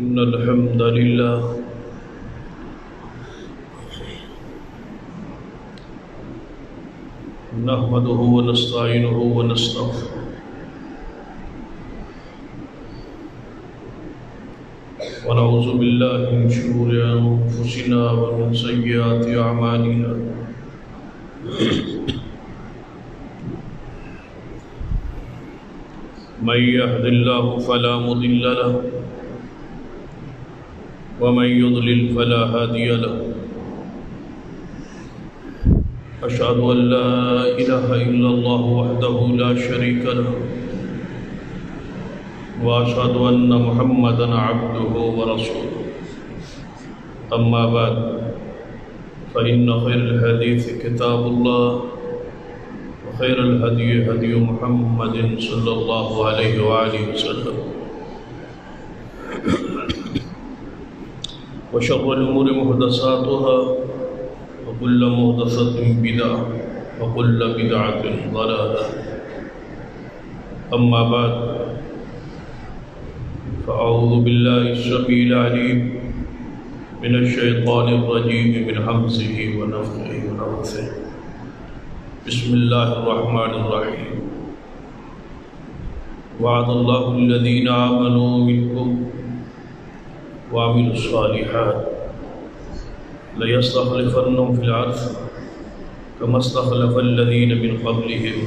إن الحمد لله نحمده ونستعينه ونستغفره ونعوذ بالله من شرور أنفسنا ومن سيئات أعمالنا من يهد الله فلا مضل له ومن يضلل فلا هادي له أشهد أن لا إله إلا الله وحده لا شريك له وأشهد أن محمدًا عبده ورسوله أما بعد فإن خير الحديث كتاب الله وخير الهدي هدي محمد صلى الله عليه وآله وسلم وشر الأمور محدثاتها وكل محدثة بدعة وكل بدعة ضلالة أما بعد فأعوذ بالله السميع العليم من الشيطان الرجيم من همزه ونفخه ونفثه بسم الله الرحمن الرحيم وعد الله الذين آمنوا منكم وعملوا الصالحات ليستخلفنهم في الأرض كما استخلف الذين من قبلهم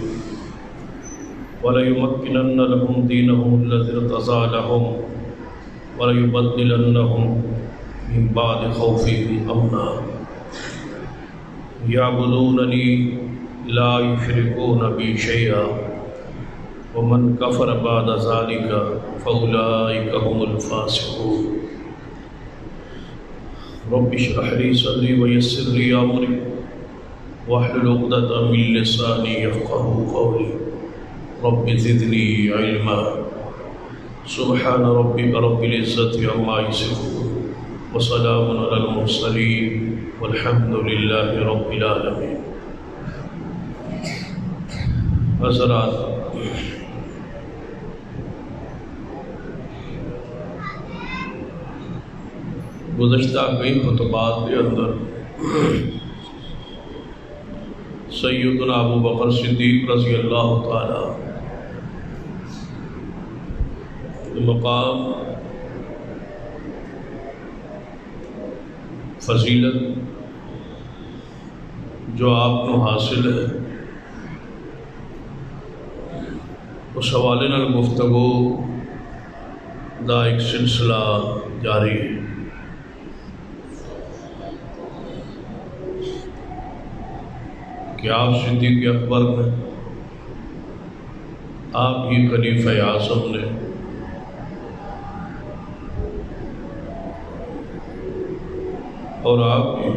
وليمكنن لهم دينهم الذي ارتضى لهم وليبدلنهم من بعد خوفهم أمنا يعبدونني لا يشركون بي شيئا ومن كفر بعد ذلك فأولئك هم الفاسقون رب اشرح لي صدري ويسر لي أمري واحلل عقدة من لساني يفقهوا قولي رب زدني علما سبحان ربك رب العزة عما يصفون وسلام على المرسلين والحمد لله رب العالمين. حضرات، گزشتہ کئی خطبات کے اندر سیدنا ابو بکر صدیق رضی اللہ تعالی مقام فضیلت جو آپ کو حاصل ہے اس حوالے نال گفتگو دا ایک سلسلہ جاری ہے. کہ آپ صدیق اکبر نے، آپ ہی خلیفہ اعظم نے اور آپ ہی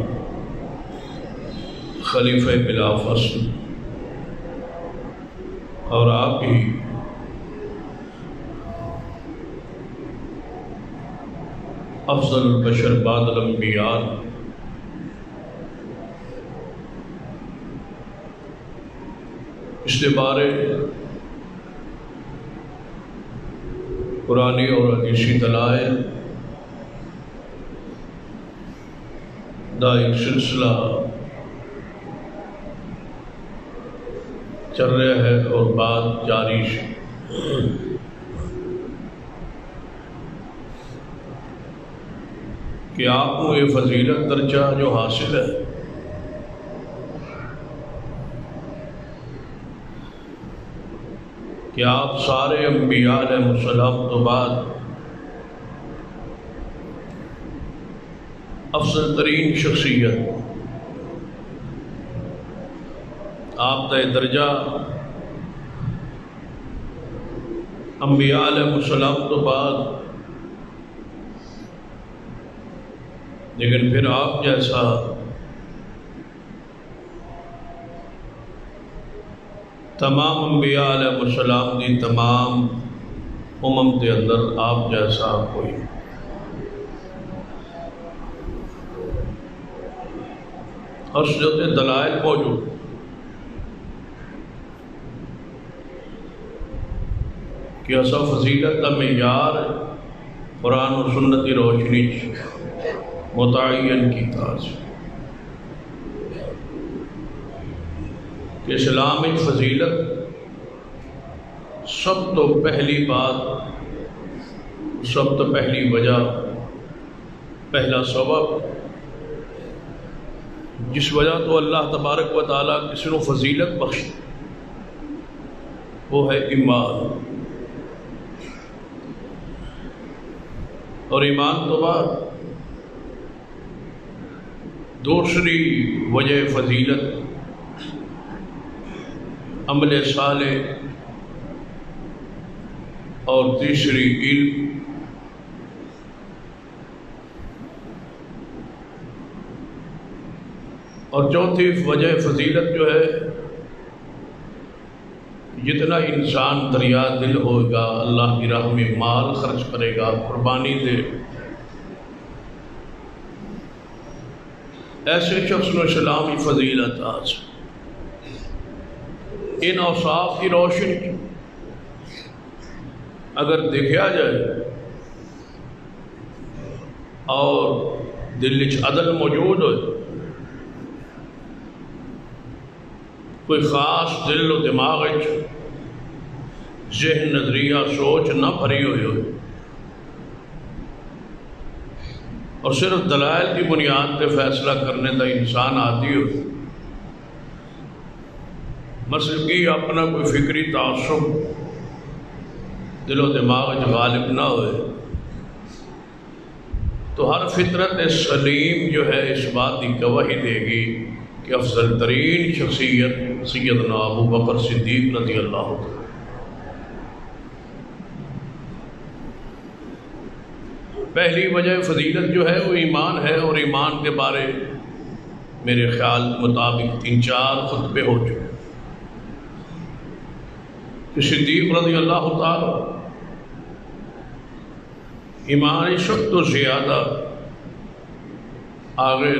خلیفہ بلا فصل اور آپ ہی افضل البشر بعد الانبیاء اس کے بارے قرآنی اور حدیثی دلائل دا ایک سلسلہ چل رہا ہے اور بات جاری ہے. کہ آپ کو یہ فضیلت درجہ جو حاصل ہے کہ آپ سارے انبیاء علیہ السلام تو بعد افضل ترین شخصیت، آپ کا درجہ انبیاء علیہ السلام تو بعد، لیکن پھر آپ جیسا تمام انبیاء علیہ السلام دی تمام امم کے اندر آپ جیسا کوئی. اور جو دلائل موجود کہ ایسا فضیلت کا معیار قرآن و سنت کی روشنی متعین کیتا کہ اسلام کی فضیلت سب تو پہلی بات، سب تو پہلی وجہ، پہلا سبب جس وجہ تو اللہ تبارک و تعالیٰ کسی کو فضیلت بخش وہ ہے ایمان، اور ایمان تو بعد دوسری وجہ فضیلت عمل صالح، اور تیسری علم، اور چوتھی وجہ فضیلت جو ہے جتنا انسان دریا دل ہوگا، اللہ کی راہ میں مال خرچ کرے گا، قربانی دے، ایسے شخص کو اسلامی فضیلت آج ان اوصاف کی روشنی اگر دیکھا جائے اور دل وچ عدل موجود ہو، کوئی خاص دل و دماغ ذہن نظریہ سوچ نہ بھری ہوئی ہو، اور صرف دلائل کی بنیاد پہ فیصلہ کرنے کا انسان عادی ہو، مسلکی اپنا کوئی فکری تعصب دل و دماغ غالب نہ ہوئے، تو ہر فطرت سلیم جو ہے اس بات کی گواہی دے گی کہ افضل ترین شخصیت سیدنا ابو بکر صدیق رضی اللہ عنہ۔ پہلی وجہ فضیلت جو ہے وہ ایمان ہے، اور ایمان کے بارے میرے خیال مطابق 3-4 خطبے ہو چکے کہ صدیق رضی اللہ تعالی ایمان شک تو زیادہ آگے،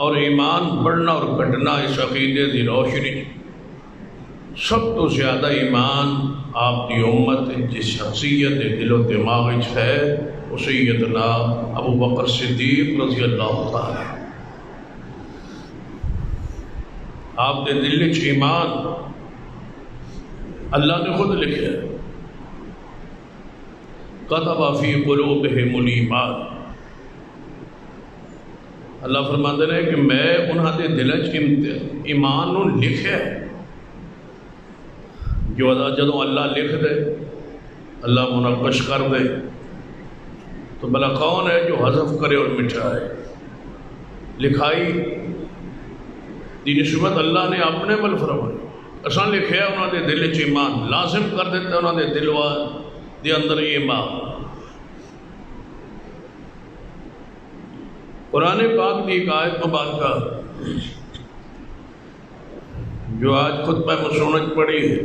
اور ایمان بڑھنا اور گھٹنا اس عقیدے کی روشنی سب تو زیادہ ایمان آپ کی امت جس شخصیت دل و دماغ ہے وہ سیدنا ابو بکر صدیق رضی اللہ تعالی۔ آپ کے دل وچ ایمان اللہ نے خود لکھا ہے، کتب فی قلوبہم الایمان، اللہ فرماتے ہیں کہ میں انہاں دے دل وچ ایمان نو لکھیا ہے، جو جدوں اللہ لکھ دے، اللہ منقش کر دے، تو بلا کون ہے جو حذف کرے اور مٹھائے؟ لکھائی دی نسبت اللہ نے اپنے بل فرمائی، اساں لکھیا انہاں دے دل وچ ایمان، لازم کر دیتا انہاں دے دل دے اندر ایمان۔ قرآن پاک کی ایک آیت مبارکہ جو آج خطبہ مسونت پڑھی ہے،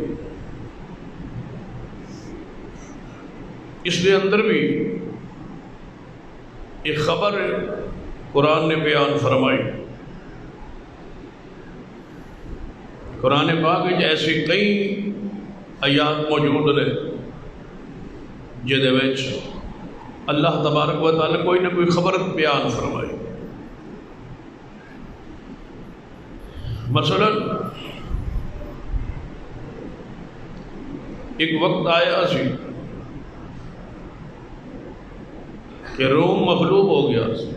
اس کے اندر بھی ایک خبر قرآن نے بیان فرمائی۔ قرآن پاک میں ایسی کئی آیات موجود ہیں جہدے وچ اللہ تبارک و تعالی کوئی نہ کوئی خبر بیان فرمائی۔ مثلا ایک وقت آیا سی کہ روم مغلوب ہو گیا سی،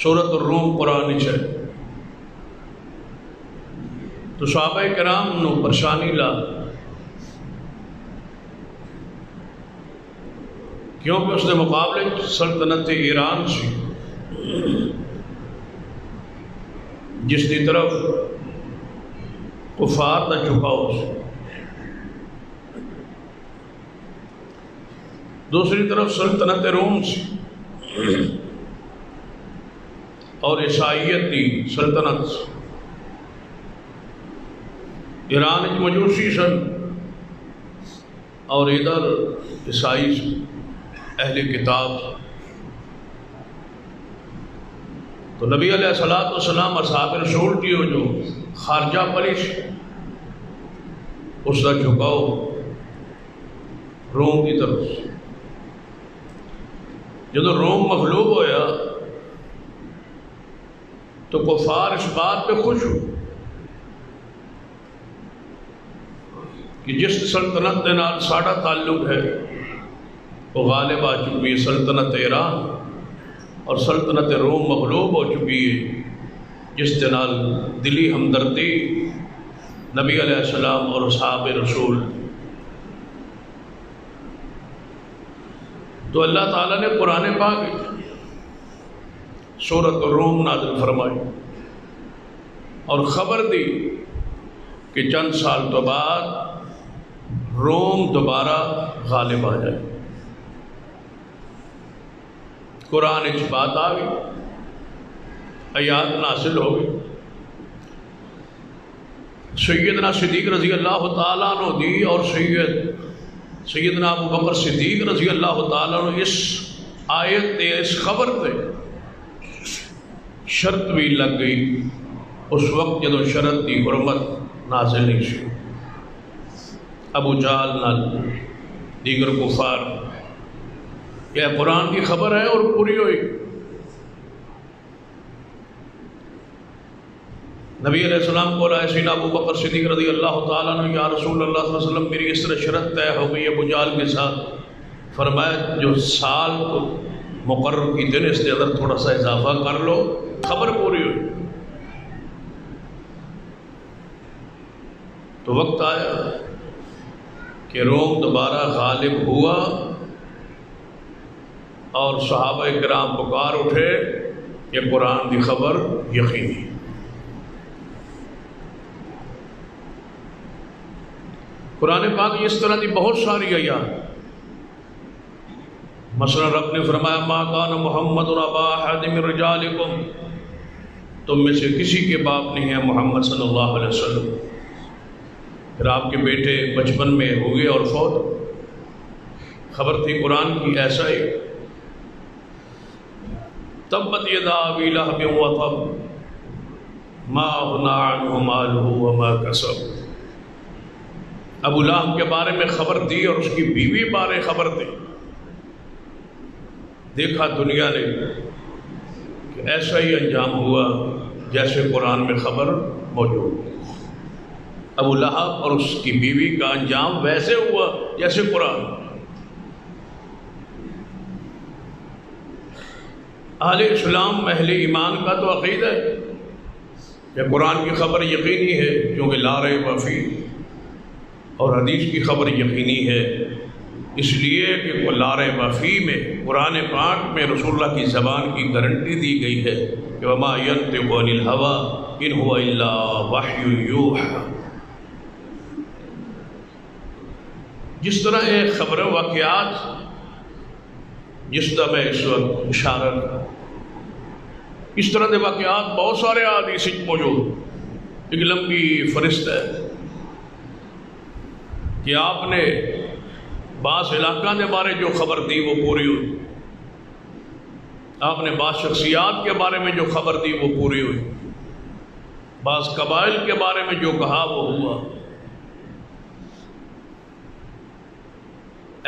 سورۃ الروم قرآن ہے، تو صحابہ کرام نو پریشانی لا، کیونکہ اس کے مقابلے سلطنت ایران سی جس کی طرف کفار کا جھکاؤ سی، دوسری طرف سلطنت روم سی اور عیسائیت کی سلطنت سی۔ ایران مجوسی سن اور ادھر عیسائی اہل کتاب۔ تو نبی علیہ الصلوۃ والسلام اصحاب رسول کی جو خارجہ پالیسی اس کا جھکاؤ روم کی طرف سے۔ جب روم مغلوب ہویا تو کفار اس بات پہ خوش ہو کہ جس سلطنت کے نال ساڈا تعلق ہے وہ غالب آ چکی ہے، سلطنت ایران، اور سلطنت روم مغلوب ہو چکی ہے، جس کے نال دلی ہمدردی نبی علیہ السلام اور اصحاب رسول۔ تو اللہ تعالیٰ نے قرآن پاک سورۃ الروم نازل فرمائی اور خبر دی کہ چند سال تو بعد روم دوبارہ غالب آ جائے۔ قرآن اس بات آ گئی، آیات نازل ہو گئی، سیدنا صدیق رضی اللہ تعالیٰ عنہ دی، اور سیدنا ابو بکر صدیق رضی اللہ تعالیٰ عنہ اس آیت تے، اس خبر تے شرط بھی لگ گئی اس وقت جدو شرط دی حرمت نازل نہیں سی۔ ابو جہل نال دیگر کفار یہ قرآن کی خبر ہے اور پوری ہوئی۔ نبی علیہ السلام کو رائے سیدنا ابو بکر صدیق رضی اللہ تعالیٰ عنہ، یا رسول اللہ صلی اللہ علیہ وسلم میری اس طرح شرط طے ہو گئی ابو جہل کے ساتھ۔ فرمایا جو سال کو مقرر کی دن اس کے اندر تھوڑا سا اضافہ کر لو، خبر پوری ہوئی۔ تو وقت آیا کہ روم دوبارہ غالب ہوا اور صحابہ کرام پکار اٹھے کہ قرآن کی خبر یقینی۔ قرآن پاک اس طرح کی بہت ساری آیات، مثلا رب نے فرمایا ما کان محمد ابا احد من رجالکم، تم میں سے کسی کے باپ نہیں ہے محمد صلی اللہ علیہ وسلم۔ پھر آپ کے بیٹے بچپن میں ہوئے اور فوت، خبر تھی قرآن کی ایسا ہی۔ تبت یدا ابی لہب وتب ما اغنی عنہ مالہ وما کسب۔ ابو لہب کے بارے میں خبر دی اور اس کی بیوی بارے خبر دی۔ دیکھا دنیا نے کہ ایسا ہی انجام ہوا جیسے قرآن میں خبر موجود ہے۔ ابو لہب اور اس کی بیوی کا انجام ویسے ہوا جیسے قرآن۔ اہل اسلام اہل ایمان کا تو عقیدہ ہے کہ قرآن کی خبر یقینی ہے، کیونکہ لا ریب فیہ، اور حدیث کی خبر یقینی ہے اس لیے کہ لا ریب فیہ میں قرآن پاک میں رسول اللہ کی زبان کی گارنٹی دی گئی ہے کہ وما ینطق عن الہویٰ ان هو الا وحی یوحیٰ۔ جس طرح ایک خبر واقعات جس طرح میں اس وقت اشارہ اس طرح کے واقعات بہت سارے حدیث موجود۔ ایک لمبی فہرست ہے کہ آپ نے بعض علاقہ کے بارے جو خبر دی وہ پوری ہوئی، آپ نے بعض شخصیات کے بارے میں جو خبر دی وہ پوری ہوئی، بعض قبائل کے بارے میں جو کہا وہ ہوا۔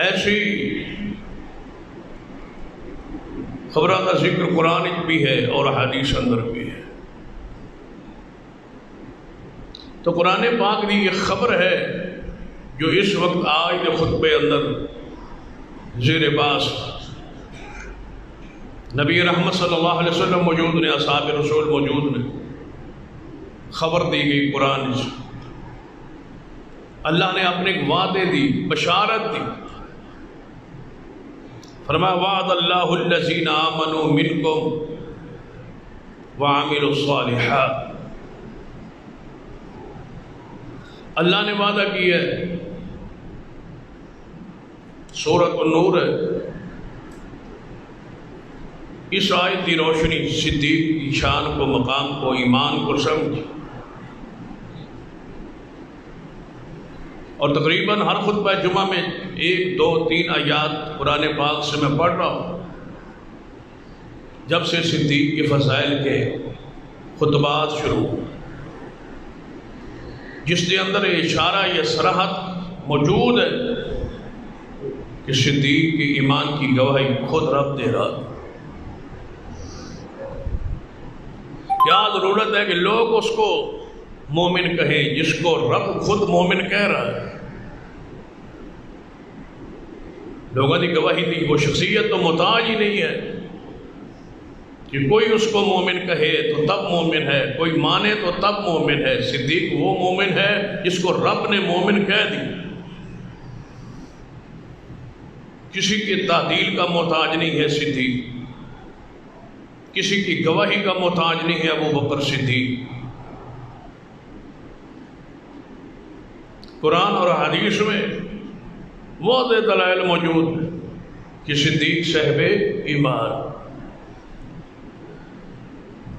ایسی خبروں کا ذکر قرآن بھی ہے اور حدیث اندر بھی ہے۔ تو قرآن پاک کی یہ خبر ہے جو اس وقت آج کے خطبے اندر زیر باس نبی رحمت صلی اللہ علیہ وسلم موجود نے، اصحاب رسول موجود نے، خبر دی گئی قرآن سے۔ اللہ نے اپنے وعدے دی، بشارت دی، فرمایا وعد اللہ الذین آمنوا منکم وعملوا الصالحات۔ اللہ نے وعدہ کیا ہے، سورۃ النور ہے، اس آیت کی روشنی صدیق کی شان کو، مقام کو، ایمان کو سمجھ، اور تقریباً ہر خطبہ جمعہ میں 1 2 3 آیات قرآن پاک سے میں پڑھ رہا ہوں۔ جب سے صدیق کے فضائل کے خطبات شروع، جس کے اندر یہ اشارہ یہ صراحت موجود ہے کہ صدیق کی ایمان کی گواہی خود رب دے رہا۔ کیا ضرورت ہے کہ لوگ اس کو مومن کہیں جس کو رب خود مومن کہہ رہا ہے؟ لوگوں کی گواہی دی وہ شخصیت تو محتاج ہی نہیں ہے کہ کوئی اس کو مومن کہے تو تب مومن ہے، کوئی مانے تو تب مومن ہے۔ صدیق وہ مومن ہے جس کو رب نے مومن کہہ دی، کسی کی تعدیل کا محتاج نہیں ہے صدیق، کسی کی گواہی کا محتاج نہیں ہے ابو بکر صدیق۔ قرآن اور حدیث میں واضح دلائل موجود ہیں کہ صدیق صاحب ایمان۔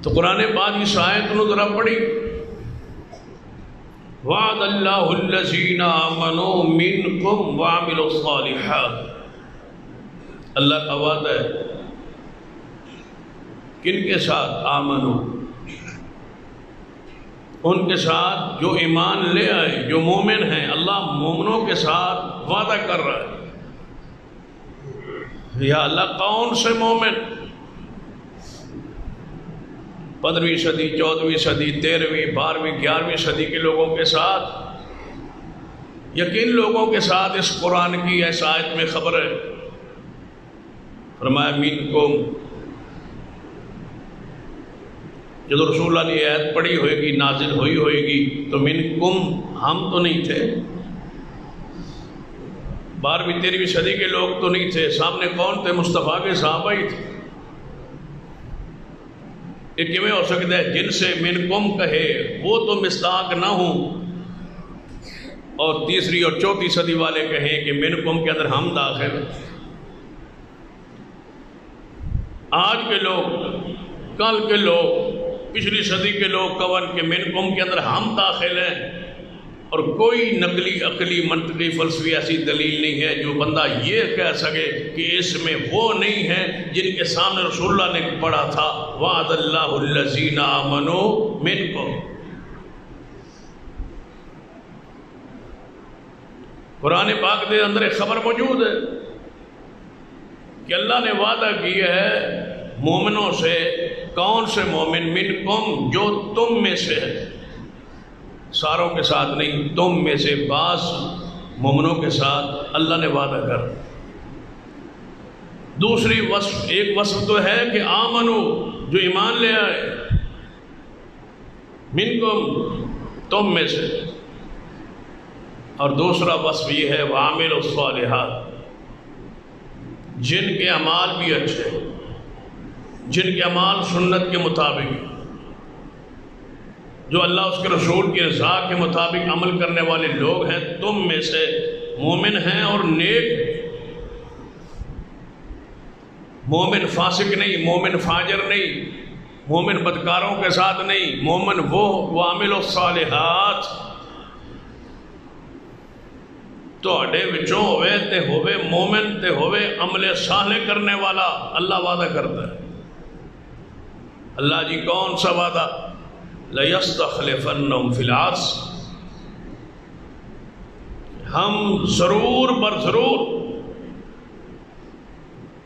تو قرآن پاک کی آیت نے ذرا پڑھی، وعد اللہ الذین آمنوا منکم وعملوا الصالحات۔ اللہ کا وعدہ ہے کن کے ساتھ؟ آمنو، ان کے ساتھ جو ایمان لے آئے، جو مومن ہیں۔ اللہ مومنوں کے ساتھ وعدہ کر رہا ہے۔ یا اللہ کون سے مومن؟ 15ویں صدی، 14ویں صدی، 13ویں، 12ویں، 11ویں صدی کے لوگوں کے ساتھ، یا کن لوگوں کے ساتھ اس قرآن کی اس آیت میں خبر ہے؟ فرمایا منکم۔ جب رسول اللہ نے آیت پڑھی ہوئے گی، نازل ہوئی ہوئے گی، تو منکم ہم تو نہیں تھے، 12ویں 13ویں صدی کے لوگ تو نہیں تھے۔ سامنے کون تھے؟ مصطفیٰ کے صحابہ ہی تھے۔ یہ کیویں ہو سکتا ہے جن سے منکم کہے وہ تو مصداق نہ ہوں، اور تیسری اور چوتھی صدی والے کہیں کہ منکم کے اندر ہم داخل؟ آج کے لوگ، کل کے لوگ، پچھلی صدی کے لوگ کون کہ منکم کے اندر ہم داخل ہیں، اور کوئی نقلی عقلی منطقی فلسفی ایسی دلیل نہیں ہے جو بندہ یہ کہہ سکے کہ اس میں وہ نہیں ہے جن کے سامنے رسول اللہ نے پڑھا تھا وعد اللہ الذین آمنوا منکم۔ قرآن پاک کے اندر ایک خبر موجود ہے کہ اللہ نے وعدہ کیا ہے مومنوں سے۔ کون سے مومن؟ منکم، جو تم میں سے ہے، ساروں کے ساتھ نہیں، تم میں سے بعض مومنوں کے ساتھ اللہ نے وعدہ کر۔ دوسری وصف، ایک وصف تو ہے کہ آمنو، جو ایمان لے آئے، منکم، تم میں سے، اور دوسرا وصف یہ ہے وعملوا الصالحات، جن کے اعمال بھی اچھے، جن کے اعمال سنت کے مطابق، جو اللہ اس کے رسول کی رضا کے مطابق عمل کرنے والے لوگ ہیں، تم میں سے مومن ہیں اور نیک۔ مومن فاسق نہیں، مومن فاجر نہیں، مومن بدکاروں کے ساتھ نہیں، مومن وہ وعملوا الصالحات تواڈے وچوں ہوئے تے ہوئے مومن تے ہوئے عمل صالح کرنے والا۔ اللہ وعدہ کرتا ہے۔ اللہ جی کون سا وعدہ؟ لَيَسْتَخْلِفَنَّهُمْ فِي الْأَرْضِ، ہم ضرور بر ضرور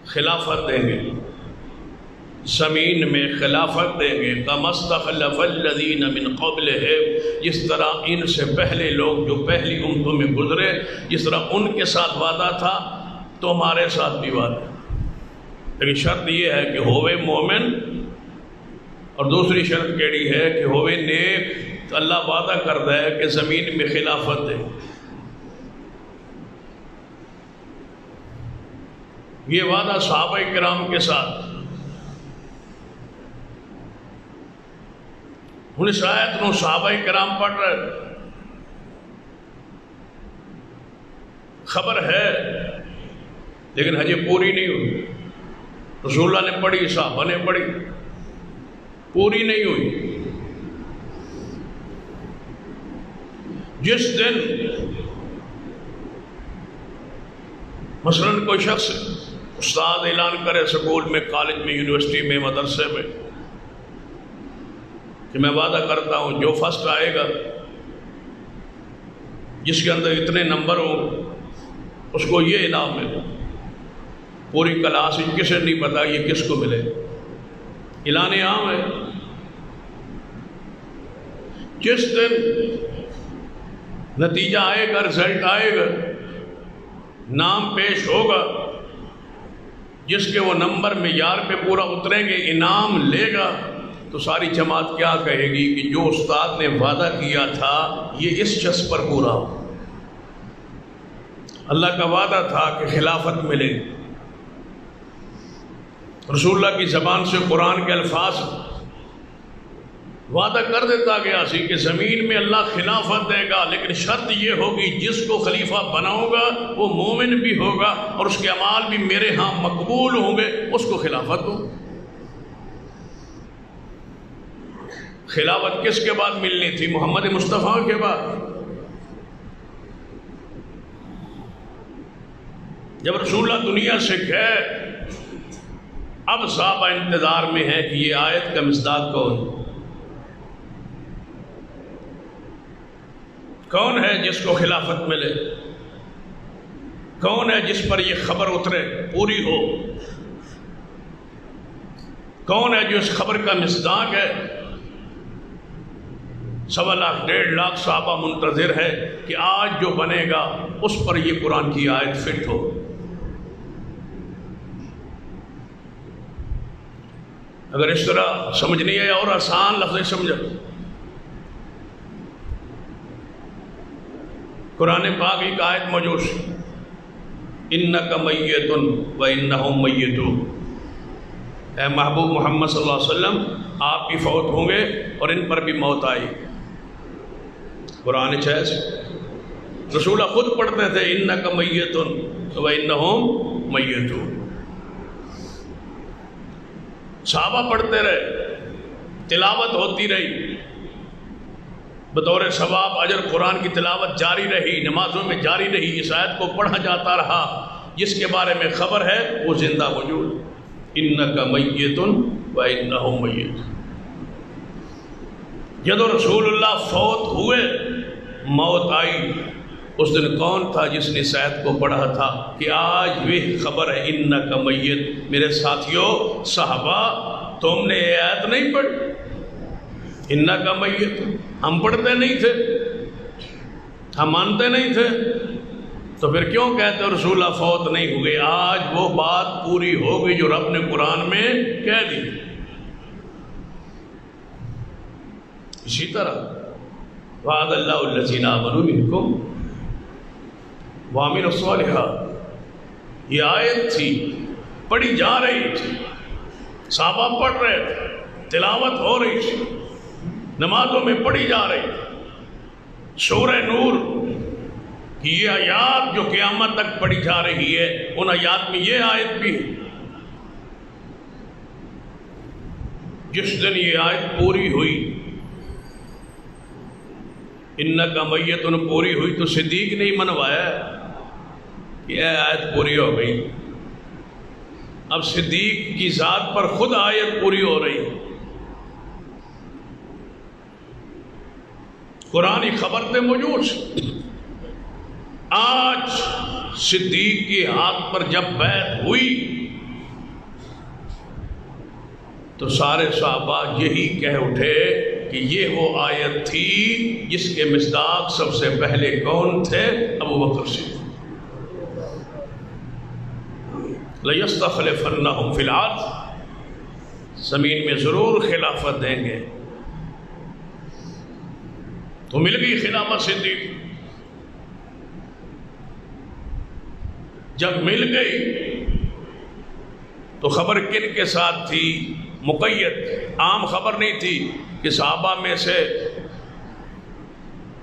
خلافت دیں گے، زمین میں خلافت دیں گے، كَمَا اسْتَخْلَفَ الَّذِينَ مِنْ قَبْلِهِمْ، جس طرح ان سے پہلے لوگ جو پہلی امتوں میں گزرے، جس طرح ان کے ساتھ وعدہ تھا تو ہمارے ساتھ بھی وعدہ ہے۔ لیکن شرط یہ ہے کہ ہوئے مومن، اور دوسری شرط کیڑی ہے کہ ہوئے نیک۔ تو اللہ وعدہ کرتا ہے کہ زمین میں خلافت دے۔ یہ وعدہ صحابہ کرام کے ساتھ۔ ہن اس آیت نو صحابہ کرام پڑھ رہے، خبر ہے لیکن ہجے پوری نہیں ہوئی۔ رسول اللہ نے پڑھی، صحابہ نے پڑھی، پوری نہیں ہوئی۔ جس دن مثلا کوئی شخص، استاد اعلان کرے سکول میں، کالج میں، یونیورسٹی میں، مدرسے میں کہ میں وعدہ کرتا ہوں جو فرسٹ آئے گا جس کے اندر اتنے نمبر ہوں اس کو یہ انعام ملے. پوری کلاس کسے نہیں پتا یہ کس کو ملے. اعلان عام ہے. جس دن نتیجہ آئے گا، رزلٹ آئے گا، نام پیش ہوگا، جس کے وہ نمبر معیار پہ پورا اتریں گے، انعام لے گا، تو ساری جماعت کیا کہے گی کہ جو استاد نے وعدہ کیا تھا یہ اس شخص پر پورا ہو. اللہ کا وعدہ تھا کہ خلافت ملے. رسول اللہ کی زبان سے قرآن کے الفاظ وعدہ کر دیتا گیا سی کہ زمین میں اللہ خلافت دے گا، لیکن شرط یہ ہوگی جس کو خلیفہ بناؤں گا وہ مومن بھی ہوگا اور اس کے اعمال بھی میرے ہاں مقبول ہوں گے، اس کو خلافت دو. خلافت کس کے بعد ملنی تھی؟ محمد مصطفیٰ کے بعد. جب رسول اللہ دنیا سے گئے، اب صحابہ انتظار میں ہے کہ یہ آیت کا مصداق کون ہے جس کو خلافت ملے، کون ہے جس پر یہ خبر اترے پوری ہو، کون ہے جو اس خبر کا مصداق ہے. 1.25 لاکھ 1.5 لاکھ صحابہ منتظر ہے کہ آج جو بنے گا اس پر یہ قرآن کی آیت فٹ ہو. اگر اس طرح سمجھ نہیں ہے اور آسان لفظ سمجھا، قرآن پاک ایک آیت موجود ہے، اِنَّكَ مَيِّتٌ وَإِنَّهُمْ مَيِّتُونَ. اے محبوب محمد صلی اللہ علیہ وسلم، آپ بھی فوت ہوں گے اور ان پر بھی موت آئی. قرآن چیز رسولہ خود پڑھتے تھے اِنَّكَ مَيِّتٌ وَإِنَّهُمْ مَيِّتُونَ. صحابہ پڑھتے رہے، تلاوت ہوتی رہی، بطور ثواب اجر قرآن کی تلاوت جاری رہی، نمازوں میں جاری رہی. اس آیت کو پڑھا جاتا رہا. جس کے بارے میں خبر ہے وہ زندہ موجود. اِنَّكَ مَيِّتٌ وَإِنَّهُمْ مَيِّتُونَ. جب رسول اللہ فوت ہوئے، موت آئی، اس دن کون تھا جس نے اس آیت کو پڑھا تھا کہ آج بھی خبر ہے اِنَّكَ مَيِّت. میرے ساتھیوں، صحابہ، تم نے یہ آیت نہیں پڑھی اِنَّكَ مَيِّت؟ ہم پڑھتے نہیں تھے، ہم مانتے نہیں تھے، تو پھر کیوں کہتے رسول اللہ فوت نہیں ہوئے؟ آج وہ بات پوری ہو گئی جو رب نے قرآن میں کہہ دی. اسی طرح وعد اللہ الذین آمنوا منکم وعملوا الصالحات، یہ آیت تھی، پڑھی جا رہی تھی، صحابہ پڑھ رہے تھے، تلاوت ہو رہی تھی، نمازوں میں پڑھی جا رہی تھی. سورہ نور کی یہ آیات جو قیامت تک پڑھی جا رہی ہے، ان آیات میں یہ آیت بھی ہے. جس دن یہ آیت پوری ہوئی، اِنَّكَ مَيِّتٌ پوری ہوئی، تو صدیق نہیں منوایا کہ یہ آیت پوری ہو گئی. اب صدیق کی ذات پر خود آیت پوری ہو رہی ہے. قرآن خبر تے موجود. آج صدیق کے ہاتھ پر جب بیعت ہوئی تو سارے صحابہ یہی کہہ اٹھے کہ یہ وہ آیت تھی جس کے مصداق سب سے پہلے کون تھے؟ ابو بکر صدیق. لَيَسْتَخْلِفَنَّهُمْ فِي الْأَرْضِ، زمین میں ضرور خلافت دیں گے. تو مل گئی خلافت صدیق. جب مل گئی تو خبر کن کے ساتھ تھی؟ مقید، عام خبر نہیں تھی کہ صحابہ میں سے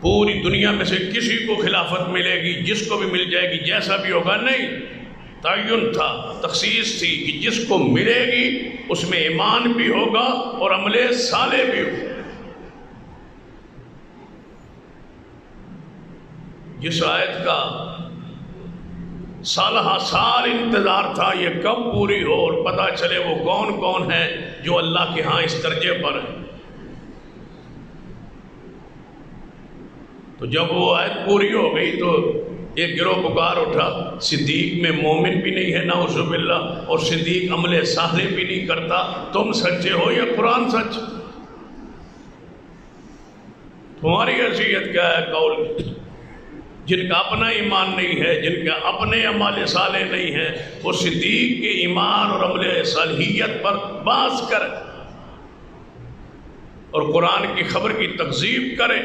پوری دنیا میں سے کسی کو خلافت ملے گی، جس کو بھی مل جائے گی جیسا بھی ہوگا. نہیں، تعین تھا، تخصیص تھی کہ جس کو ملے گی اس میں ایمان بھی ہوگا اور عمل صالح بھی ہوگا. جس آیت کا سالہ سال انتظار تھا یہ کب پوری ہو اور پتہ چلے وہ کون کون ہے جو اللہ کے ہاں اس درجے پر ہے. تو جب وہ آیت پوری ہو گئی تو ایک گروہ پکار اٹھا، صدیق میں مومن بھی نہیں ہے نعوذ باللہ، اور صدیق عمل صالح بھی نہیں کرتا، تم سچے ہو یا قرآن سچ؟ تمہاری حیثیت کیا ہے قول؟ جن کا اپنا ایمان نہیں ہے، جن کا اپنے عمل صالح نہیں ہے، وہ صدیق کے ایمان اور عمل صالحیت پر بحث کرے اور قرآن کی خبر کی تکذیب کرے۔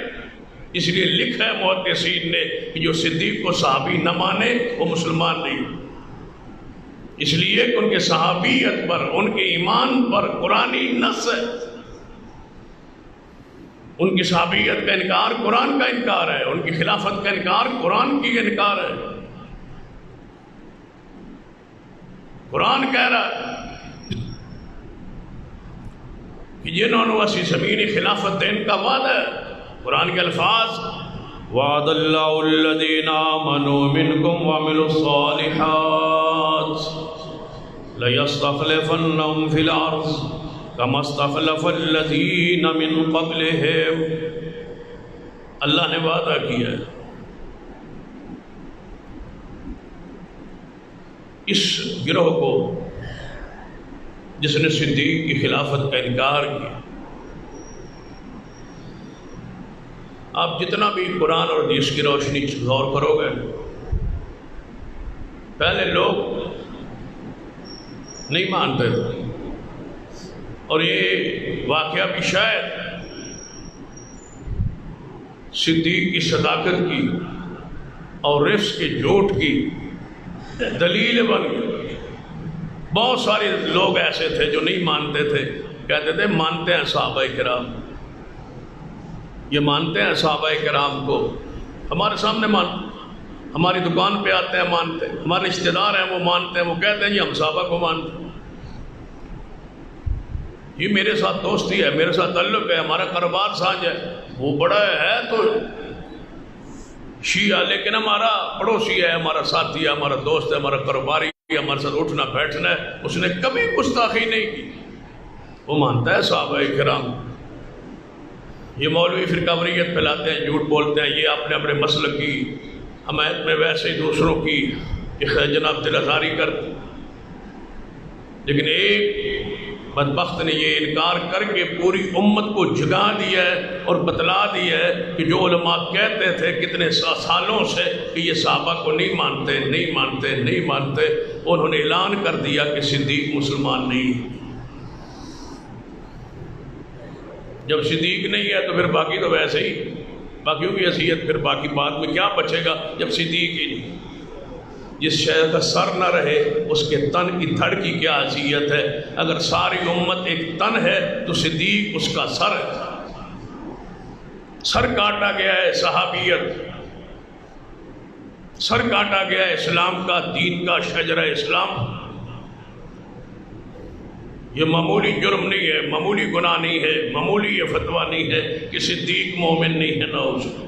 اس لیے لکھا ہے محدثین نے کہ جو صدیق کو صحابی نہ مانے وہ مسلمان نہیں، اس لیے کہ ان کے صحابیت پر، ان کے ایمان پر قرآنی نص ہے۔ ان کی صحابیت کا انکار قرآن کا انکار ہے، ان کی خلافت کا انکار قرآن کی انکار ہے۔ قرآن کہہ رہا ہے کہ جنہوں نے اسی زمینی خلافت دین کا وعدہ ہے، قرآن کے الفاظ وعد اللہ الذین آمنوا منکم وعملوا الصالحات لیستخلفنہم فی الارض کما استخلف الذین من قبلہم۔ اللہ نے وعدہ کیا ہے اس گروہ کو جس نے صدیق کی خلافت کا انکار کیا۔ آپ جتنا بھی قرآن اور حدیث کی روشنی غور کرو گے، پہلے لوگ نہیں مانتے تھے، اور یہ واقعہ بھی شاید صدیق کی صداقت کی اور رفس کے جھوٹ کی دلیل بن گئی۔ بہت سارے لوگ ایسے تھے جو نہیں مانتے تھے، کہتے تھے مانتے ہیں صحابہ کرام، یہ مانتے ہیں صحابہ کرام کو، ہمارے سامنے ہماری دکان پہ آتے ہیں مانتے ہیں، ہمارے رشتہ دار ہیں وہ مانتے ہیں، وہ کہتے ہیں جی ہم صحابہ کو مانتے ہیں، یہ میرے ساتھ دوستی ہے، میرے ساتھ تعلق ہے، ہمارا کاروبار ساج ہے۔ وہ بڑا ہے تو شیعہ، لیکن ہمارا پڑوسی ہے، ہمارا ساتھی ہے، ہمارا دوست ہے، ہمارا کاروباری ہے، ہمارے ساتھ اٹھنا بیٹھنا ہے، اس نے کبھی گستاخی نہیں کی، وہ مانتا ہے صحابہ کرام۔ یہ مولوی فرقہ پھیلاتے ہیں، جھوٹ بولتے ہیں، یہ اپنے اپنے مسلک کی حمایت میں ویسے ہی دوسروں کی جناب دل آزاری کرتے، لیکن ایک بدبخت نے یہ انکار کر کے پوری امت کو جگا دیا ہے اور بتلا دیا ہے کہ جو علماء کہتے تھے کتنے سالوں سے کہ یہ صحابہ کو نہیں مانتے نہیں مانتے نہیں مانتے، انہوں نے اعلان کر دیا کہ صدیق مسلمان نہیں۔ جب صدیق نہیں ہے تو پھر باقی تو ویسے ہی، باقیوں کی حیثیت پھر باقی بعد میں کیا بچے گا جب صدیق ہی نہیں۔ جس شہر کا سر نہ رہے اس کے تن کی دھڑ کی کیا حیثیت ہے؟ اگر ساری امت ایک تن ہے تو صدیق اس کا سر ہے۔ سر کاٹا گیا ہے صحابیت، سر کاٹا گیا ہے اسلام کا، دین کا شجرہ اسلام۔ یہ معمولی جرم نہیں ہے، معمولی گناہ نہیں ہے، معمولی یہ فتویٰ نہیں ہے کہ صدیق مومن نہیں ہے، نعوذ باللہ۔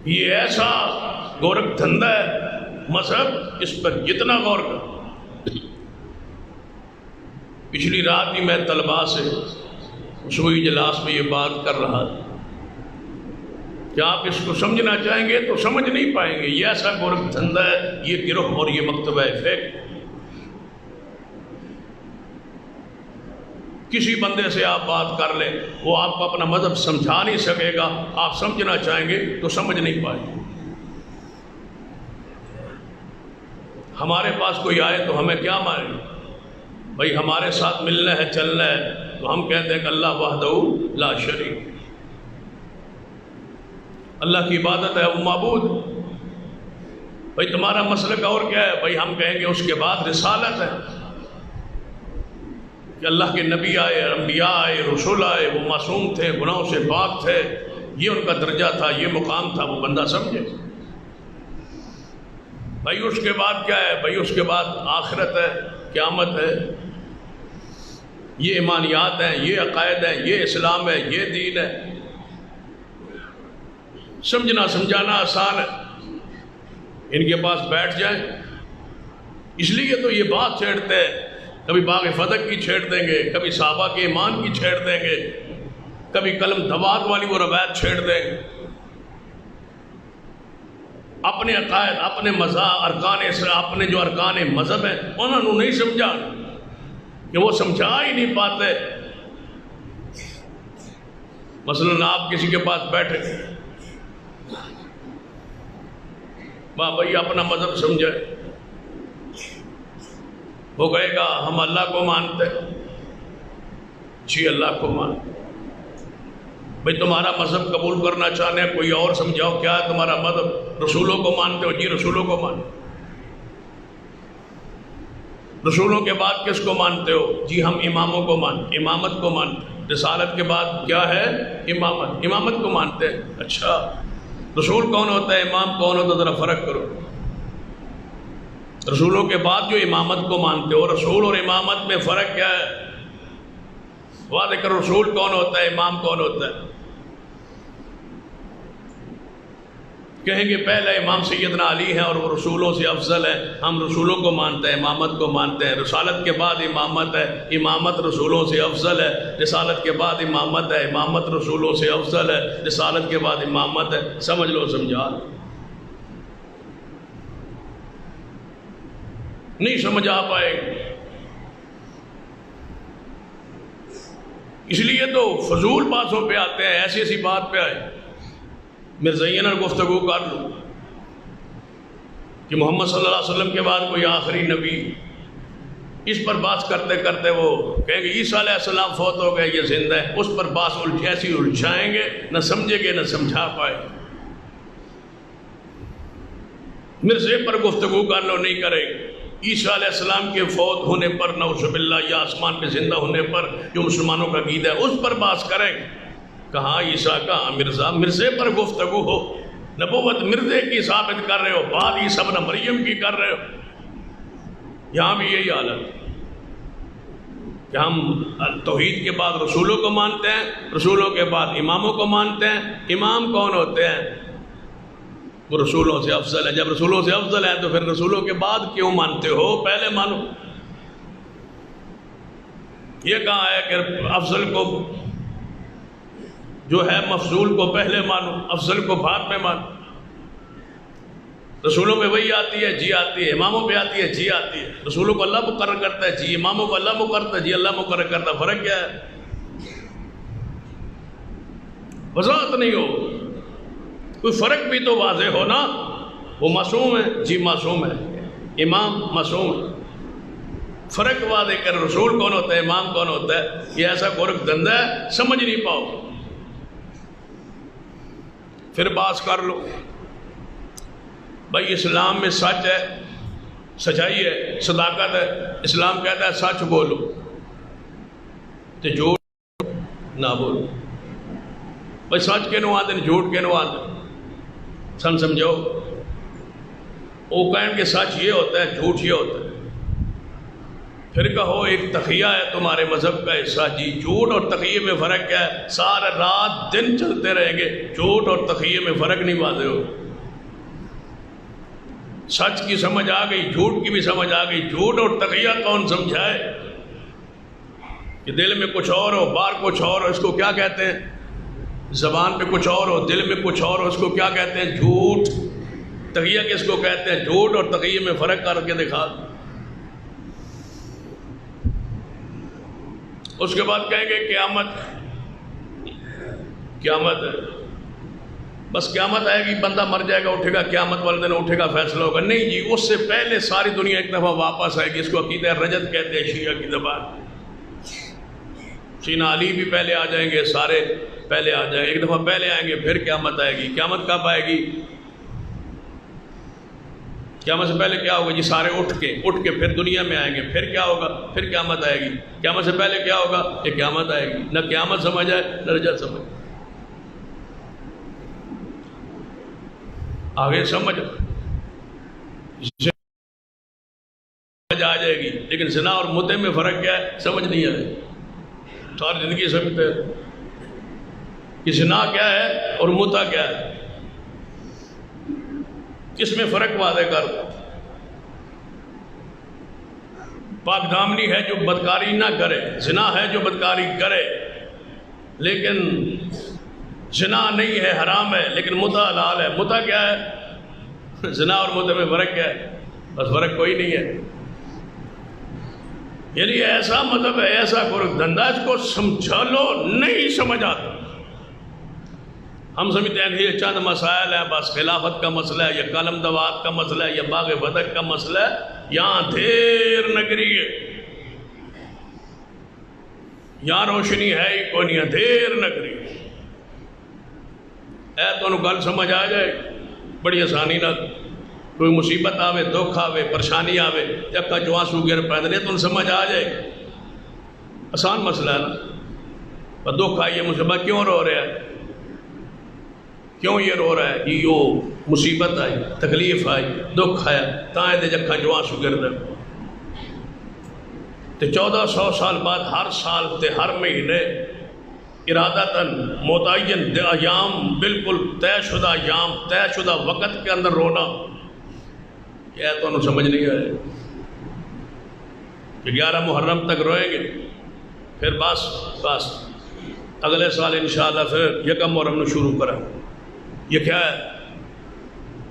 یہ ایسا گورکھ دھندا ہے مذہب، اس پر جتنا غور کر۔ پچھلی رات ہی میں طلباء سے عشوئی اجلاس میں یہ بات کر رہا تھا کہ آپ اس کو سمجھنا چاہیں گے تو سمجھ نہیں پائیں گے، یہ ایسا گورکھ دھندا ہے یہ گروہ اور یہ مکتبہ فیک۔ کسی بندے سے آپ بات کر لیں، وہ آپ کو اپنا مذہب سمجھا نہیں سکے گا، آپ سمجھنا چاہیں گے تو سمجھ نہیں پائیں گے۔ ہمارے پاس کوئی آئے تو ہمیں کیا مانیں؟ بھائی ہمارے ساتھ ملنا ہے، چلنا ہے، تو ہم کہتے ہیں کہ اللہ وحدہ لا شریک، اللہ کی عبادت ہے وہ معبود۔ بھائی تمہارا مسلک اور کیا ہے؟ بھائی ہم کہیں گے اس کے بعد رسالت ہے کہ اللہ کے نبی آئے، انبیاء آئے، رسول آئے، وہ معصوم تھے، گناہوں سے پاک تھے، یہ ان کا درجہ تھا، یہ مقام تھا، وہ بندہ سمجھے۔ بھائی اس کے بعد کیا ہے؟ بھائی اس کے بعد آخرت ہے، قیامت ہے، یہ ایمانیات ہیں، یہ عقائد ہیں، یہ اسلام ہے، یہ دین ہے۔ سمجھنا سمجھانا آسان ہے، ان کے پاس بیٹھ جائیں۔ اس لیے تو یہ بات چھیڑتے ہیں کبھی باغ فتح کی چھیڑ دیں گے، کبھی صحابہ کے ایمان کی چھیڑ دیں گے، کبھی قلم دباغ والی وہ روایت چھیڑ دیں گے۔ اپنے عقائد، اپنے مذہب، اپنے جو ارکان مذہب ہیں انہوں نے نہیں سمجھا کہ وہ سمجھا ہی نہیں پاتے۔ مثلا آپ کسی کے پاس بیٹھے، واہ بھائی اپنا مذہب سمجھے، وہ کہے گا ہم اللہ کو مانتے، جی اللہ کو مانتے۔ بھئی تمہارا مذہب قبول کرنا چاہتے ہیں، کوئی اور سمجھاؤ کیا ہے تمہارا مذہب؟ رسولوں کو مانتے ہو، جی رسولوں کو مانتے۔ رسولوں کے بعد کس کو مانتے ہو؟ جی ہم اماموں کو مانتے، امامت کو مانتے۔ رسالت کے بعد کیا ہے؟ امامت، امامت کو مانتے ہیں۔ اچھا رسول کون ہوتا ہے، امام کون ہوتا ہے؟ ذرا فرق کرو۔ رسولوں کے بعد جو امامت کو مانتے ہو، رسول اور امامت میں فرق کیا ہے؟ واضح کرو، رسول کون ہوتا ہے، امام کون ہوتا ہے؟ کہیں گے پہلا امام سیدنا علی ہیں اور وہ رسولوں سے افضل ہے، ہم رسولوں کو مانتے ہیں، امامت کو مانتے ہیں۔ رسالت کے بعد امامت ہے، امامت رسولوں سے افضل ہے۔ رسالت کے بعد امامت ہے، امامت رسولوں سے افضل ہے۔ رسالت کے بعد امامت ہے۔ سمجھ لو، سمجھا نہیں سمجھ آ پائے گی، اس لیے تو فضول باتوں پہ آتے ہیں، ایسی ایسی بات پہ آئے مرزین اور گفتگو کر لوں کہ محمد صلی اللہ علیہ وسلم کے بعد کوئی آخری نبی، اس پر بات کرتے کرتے وہ کہیں گے عیسیٰ علیہ السلام فوت ہو گئے، یہ زندہ ہے، اس پر بات ایسی الجھائیں گے، نہ سمجھیں گے نہ سمجھا پائے۔ مرزے پر گفتگو کر لو، نہیں کریں گے۔ عیسیٰ علیہ السلام کے فوت ہونے پر نعوذ باللہ یا آسمان پہ زندہ ہونے پر جو مسلمانوں کا عقیدہ ہے اس پر بات کریں گے۔ کہاں عیسیٰ، کہاں مرزا، مرزے پر گفتگو ہو، نبوت مرزے کی ثابت کر رہے ہو، بعد عیسیٰ ابن مریم کی کر رہے ہو۔ یہاں بھی یہی حالت کہ ہم توحید کے بعد رسولوں کو مانتے ہیں، رسولوں کے بعد اماموں کو مانتے ہیں۔ امام کون ہوتے ہیں؟ وہ رسولوں سے افضل ہے۔ جب رسولوں سے افضل ہے تو پھر رسولوں کے بعد کیوں مانتے ہو؟ پہلے مانو۔ یہ کہا ہے کہ افضل کو جو ہے مفضول کو پہلے مانو، افضل کو بعد میں مانو۔ رسولوں پہ وہی آتی ہے، جی آتی ہے۔ اماموں پہ آتی ہے، جی آتی ہے۔ رسولوں کو اللہ مقرر کرتا ہے، جی اماموں کو اللہ مقرر کرتا ہے، جی اللہ مقرر کرتا ہے۔ فرق کیا ہے؟ وضاحت نہیں ہو، کوئی فرق بھی تو واضح ہو نا۔ وہ معصوم ہے، جی معصوم ہے، امام معصوم ہے۔ فرق واضح کر، رسول کون ہوتا ہے، امام کون ہوتا ہے۔ یہ ایسا گورکھ دھندا ہے، سمجھ نہیں پاؤ، پھر بات کر لو۔ بھائی اسلام میں سچ ہے، سچائی ہے، صداقت ہے۔ اسلام کہتا ہے سچ بولو تو جھوٹ نہ بولو۔ بھائی سچ کے نو آتے ہیں، جھوٹ کے نو آتے ہیں، سمجھو۔ وہ کہیں کہ سچ یہ ہوتا ہے، جھوٹ یہ ہوتا ہے۔ پھر کہو ایک تقیہ ہے تمہارے مذہب کا حصہ، جی جھوٹ اور تقیہ میں فرق کیا ہے؟ سارا رات دن چلتے رہیں گے، جھوٹ اور تقیہ میں فرق نہیں واضح ہو۔ سچ کی سمجھ آ گئی، جھوٹ کی بھی سمجھ آ گئی۔ جھوٹ اور تقیہ کون سمجھائے کہ دل میں کچھ اور ہو، باہر کچھ اور ہو، اس کو کیا کہتے ہیں؟ زبان پہ کچھ اور ہو، دل میں کچھ اور ہو، اس کو کیا کہتے ہیں؟ جھوٹ۔ تقیہ کس کو کہتے ہیں؟ جھوٹ اور تقیہ میں فرق کر کے دکھا۔ اس کے بعد کہیں گے قیامت، قیامت ہے، بس قیامت آئے گی، بندہ مر جائے گا، اٹھے گا، قیامت والے دن اٹھے گا، فیصلہ ہوگا۔ نہیں جی، اس سے پہلے ساری دنیا ایک دفعہ واپس آئے گی۔ اس کو عقیدہ رجت کہتے ہیں، شیعہ کی زبان۔ سینا علی بھی پہلے آ جائیں گے، سارے پہلے آ جائیں گے، ایک دفعہ پہلے آئیں گے، پھر قیامت آئے گی۔ قیامت کب آئے گی؟ قیامت سے پہلے کیا ہوگا؟ جی سارے اٹھ کے پھر دنیا میں آئیں گے، پھر کیا ہوگا؟ پھر قیامت آئے گی۔ قیامت سے پہلے کیا ہوگا؟ کہ قیامت آئے گی۔ نہ قیامت سمجھ آئے نہ رجت سمجھ آگے سمجھ آ جائے گی، لیکن زنا اور متے میں فرق کیا ہے؟ سمجھ نہیں آئے۔ ساری زندگی سمجھتے ہیں کہ زنا کیا ہے اور متا کیا ہے، اس میں فرق واضح کر۔ پاک دامنی ہے جو بدکاری نہ کرے، زنا ہے جو بدکاری کرے، لیکن زنا نہیں ہے، حرام ہے، لیکن متع حلال ہے۔ متع کیا ہے؟ زنا اور متع میں فرق کیا ہے؟ بس فرق کوئی نہیں ہے۔ یعنی ایسا مذہب ہے، ایسا دھندا، اس کو سمجھا لو، نہیں سمجھ آتا۔ ہم سمجھتے ہیں کہ یہ چند مسائل ہیں، بس خلافت کا مسئلہ ہے، یا قلم دوات کا مسئلہ ہے، یا باغ فتح کا مسئلہ ہے، یہاں دھیر نگری ہے، یہاں روشنی ہے ہی کوئی نہیں، دھیر نگری ہے۔ تو انہوں گل سمجھ آ جائے بڑی آسانی نہ، کوئی مصیبت آوے، دکھ آوے، پریشانی آوے، اکا جو آنسو گر پیندے تو سمجھ آ جائے، آسان مسئلہ ہے نا۔ پر دکھ آئی ہے، مصیبت کیوں رو رہا ہے، کیوں یہ رو رہا ہے؟ یہ مصیبت آئی، تکلیف آئی، دکھ آیا، تائیں دے جکھا جو آنسو گر دے۔ تو 1400 سال بعد ہر سال تے ہر مہینے ارادتاً متعین ایام، بالکل طے شدہ ایام، طے شدہ وقت کے اندر رونا، یہ تو انہوں سمجھ نہیں آئے کہ 11 محرم تک روئیں گے، پھر بس اگلے سال انشاءاللہ پھر 1 محرم نے شروع کرا۔ یہ کیا ہے؟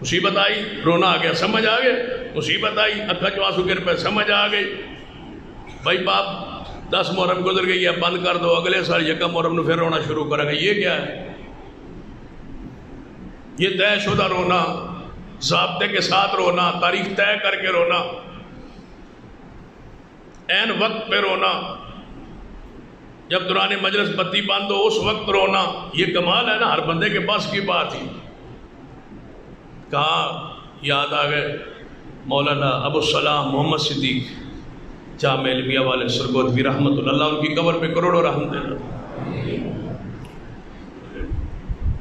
مصیبت آئی، رونا آ گیا، سمجھ آ گئے، مصیبت آئی، اکھا جو آنسو گر پہ، سمجھ آ گئی، بھائی باپ 10 محرم گزر گئی ہے، بند کر دو، اگلے سال 1 محرم نے پھر رونا شروع کرا گا۔ یہ کیا ہے؟ یہ طے شدہ رونا، ضابطے کے ساتھ رونا، تاریخ طے کر کے رونا، عین وقت پہ رونا، جب دوران مجلس بتی بند ہو اس وقت رونا، یہ کمال ہے نا، ہر بندے کے پاس کی بات ہی۔ کہاں یاد آ گئے مولانا ابو السلام محمد صدیق جامع علمیہ والے سرگودوی رحمۃ اللہ، ان کی قبر پہ کروڑوں رحمت ہے۔